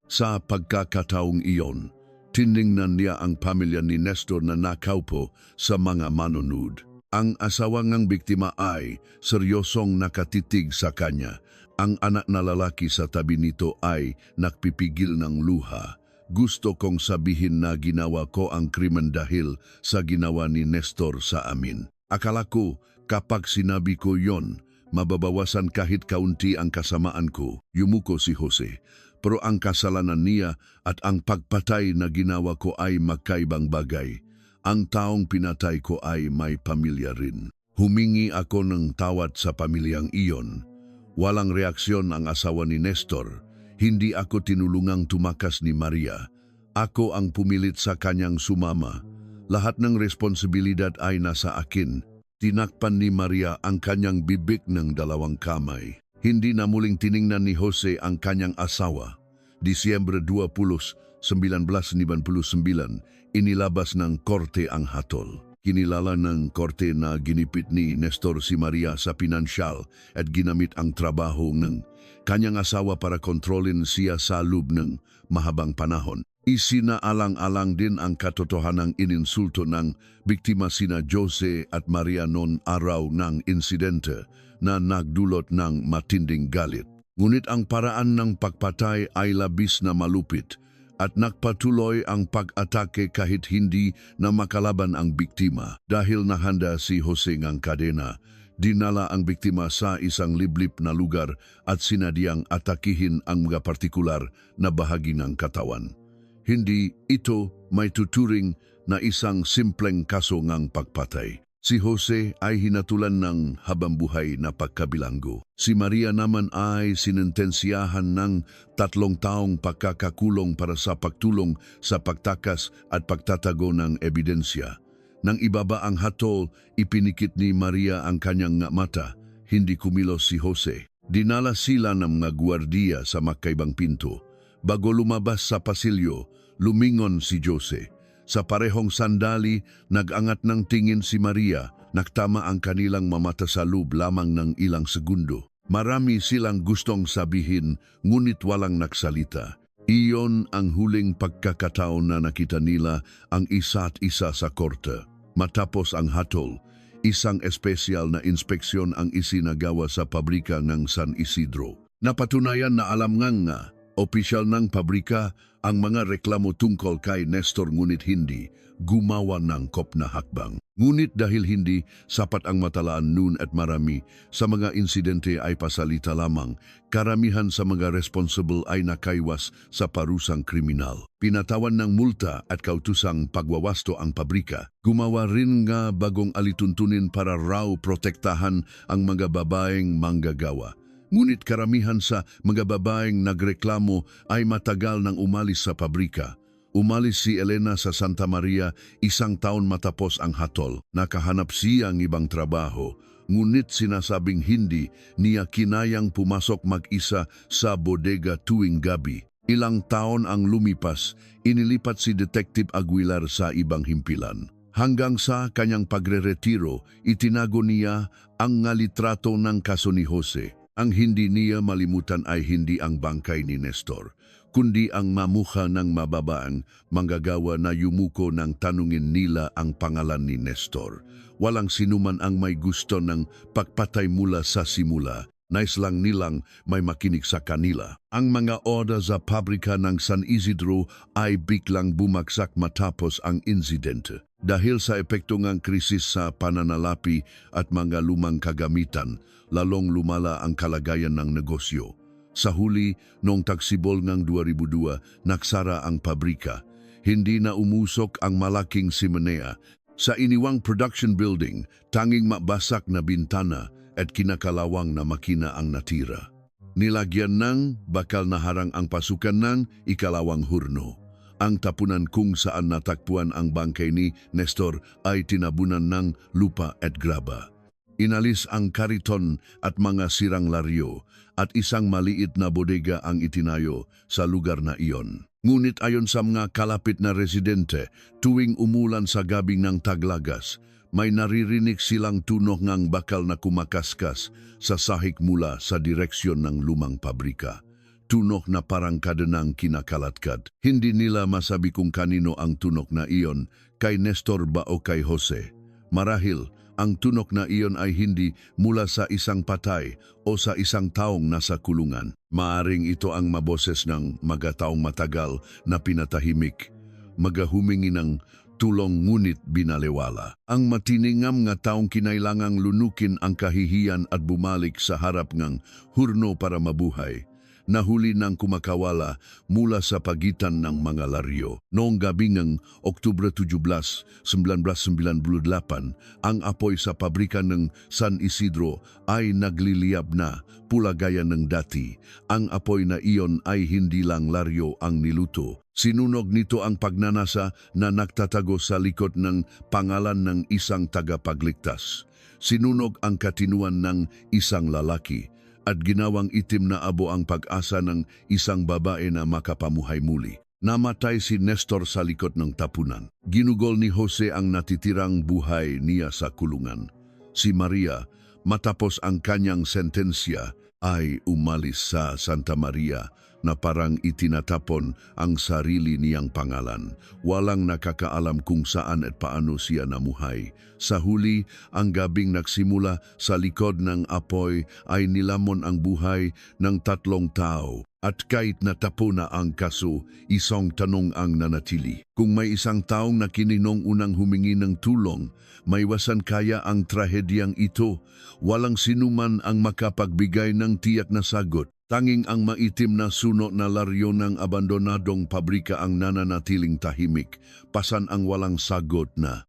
Sa pagkakataong iyon, tiningnan niya ang pamilya ni Nestor na nakaupo sa mga manonood. Ang asawa ng biktima ay seryosong nakatitig sa kanya. Ang anak na lalaki sa tabi nito ay nakpipigil ng luha. Gusto kong sabihin na ginawa ko ang krimen dahil sa ginawa ni Nestor sa amin. Akala ko kapag sinabi ko yon, mababawasan kahit kaunti ang kasamaan ko. Yumuko si Jose. Pero ang kasalanan niya at ang pagpatay na ginawa ko ay magkaibang bagay. Ang taong pinatay ko ay may pamilya rin. Humingi ako ng tawad sa pamilyang iyon. Walang reaksyon ang asawa ni Nestor. Hindi ako tinulungang tumakas ni Maria. Ako ang pumilit sa kanyang sumama. Lahat ng responsibilidad ay nasa akin. Tinakpan ni Maria ang kanyang bibig ng dalawang kamay. Hindi na muling tiningnan ni Jose ang kanyang asawa. Disyembre 20, 1999, inilabas ng korte ang hatol. Kinilala ng korte na ginipit ni Nestor si Maria sa pinansyal at ginamit ang trabaho ng kanyang asawa para kontrolin siya sa loob ng mahabang panahon. Isinaalang-alang din ang katotohanang ininsulto ng biktima sina Jose at Maria noon araw ng insidente na nagdulot ng matinding galit. Ngunit ang paraan ng pagpatay ay labis na malupit at nagpatuloy ang pag-atake kahit hindi na makalaban ang biktima. Dahil nahanda si Jose ng kadena, dinala ang biktima sa isang liblib na lugar at sinadyang atakihin ang mga partikular na bahagi ng katawan. Hindi ito may tuturing na isang simpleng kaso ng pagpatay. Si Jose ay hinatulan ng habambuhay na pagkabilanggo. Si Maria naman ay sinentensiyahan ng 3 taong pagkakakulong para sa pagtulong sa pagtakas at pagtatago ng ebidensya. Nang ibaba ang hatol, ipinikit ni Maria ang kanyang mata. Hindi kumilos si Jose. Dinala sila ng mga gwardiya sa magkaibang pinto. Bago lumabas sa pasilyo, lumingon si Jose. Sa parehong sandali, nag-angat ng tingin si Maria, naktama ang kanilang mamata sa loob lamang ng ilang segundo. Marami silang gustong sabihin, ngunit walang nagsalita. Iyon ang huling pagkakataon na nakita nila ang isa't isa sa korte. Matapos ang hatol, isang espesyal na inspeksyon ang isinagawa sa pabrika ng San Isidro. Napatunayan na alam nga opisyal ng pabrika ang mga reklamo tungkol kay Nestor ngunit hindi gumawa ng kop na hakbang. Ngunit dahil hindi sapat ang matalaan noon at marami sa mga insidente ay pasalita lamang, karamihan sa mga responsible ay nakaiwas sa parusang kriminal. Pinatawan ng multa at kautusang pagwawasto ang pabrika. Gumawa rin nga bagong alituntunin para raw protektahan ang mga babaeng manggagawa. Ngunit karamihan sa mga babaeng nagreklamo ay matagal nang umalis sa pabrika. Umalis si Elena sa Santa Maria 1 taon matapos ang hatol. Nakahanap siya ng ibang trabaho, ngunit sinasabing hindi niya kinayang pumasok mag-isa sa bodega tuwing gabi. Ilang taon ang lumipas, inilipat si Detective Aguilar sa ibang himpilan. Hanggang sa kanyang pagre-retiro, itinago niya ang litrato ng kaso ni Jose. Ang hindi niya malimutan ay hindi ang bangkay ni Nestor, kundi ang mamukha ng mababaang manggagawa na yumuko ng tanungin nila ang pangalan ni Nestor. Walang sinuman ang may gusto ng pagpatay mula sa simula. Nais lang nilang may makinig sa kanila. Ang mga order sa pabrika ng San Isidro ay biglang bumagsak matapos ang insidente. Dahil sa epekto ng krisis sa pananalapi at mga lumang kagamitan, lalong lumala ang kalagayan ng negosyo. Sa huli, noong tagsibol ng 2002, naksara ang pabrika. Hindi na umusok ang malaking simenea. Sa iniwang production building, tanging mabasak na bintana at kinakalawang na makina ang natira. Nilagyan ng bakal na harang ang pasukan ng ikalawang hurno. Ang tapunan kung saan natakpuan ang bangkay ni Nestor ay tinabunan ng lupa at graba. Inalis ang kariton at mga sirang laryo at isang maliit na bodega ang itinayo sa lugar na iyon. Ngunit ayon sa mga kalapit na residente, tuwing umulan sa gabing ng taglagas, may naririnig silang tunog ng bakal na kumakaskas sa sahig mula sa direksyon ng lumang pabrika. Tunog na parang kadenang kinakalatkad. Hindi nila masabi kung kanino ang tunog na iyon, kay Nestor ba o kay Jose. Marahil, ang tunog na iyon ay hindi mula sa isang patay o sa isang taong nasa kulungan. Maaring ito ang maboses ng magataong matagal na pinatahimik, magahumingi ng tulong ngunit binalewala. Ang matiningam nga taong kinailangang lunukin ang kahihiyan at bumalik sa harap ng hurno para mabuhay. Nahuli ng kumakawala mula sa pagitan ng mga laryo. Noong gabi ng Oktubre 17, 1998, ang apoy sa pabrika ng San Isidro ay nagliliyab na pula gaya ng dati. Ang apoy na iyon ay hindi lang laryo ang niluto. Sinunog nito ang pagnanasa na nagtatago sa likod ng pangalan ng isang tagapagligtas. Sinunog ang katinuan ng isang lalaki at ginawang itim na abo ang pag-asa ng isang babae na makapamuhay muli. Namatay si Nestor sa likod ng tapunan. Ginugol ni Jose ang natitirang buhay niya sa kulungan. Si Maria, matapos ang kanyang sentensya, ay umalis sa Santa Maria na parang itinatapon ang sarili niyang pangalan. Walang nakakaalam kung saan at paano siya namuhay. Sa huli, ang gabing nagsimula sa likod ng apoy ay nilamon ang buhay ng 3 tao. At kahit natapo na ang kaso, isang tanong ang nanatili. Kung may isang taong nakininong unang humingi ng tulong, maiwasan kaya ang trahedyang ito? Walang sinuman ang makapagbigay ng tiyak na sagot. Tanging ang maitim na suno na laryo ng abandonadong pabrika ang nananatiling tahimik, pasan ang walang sagot na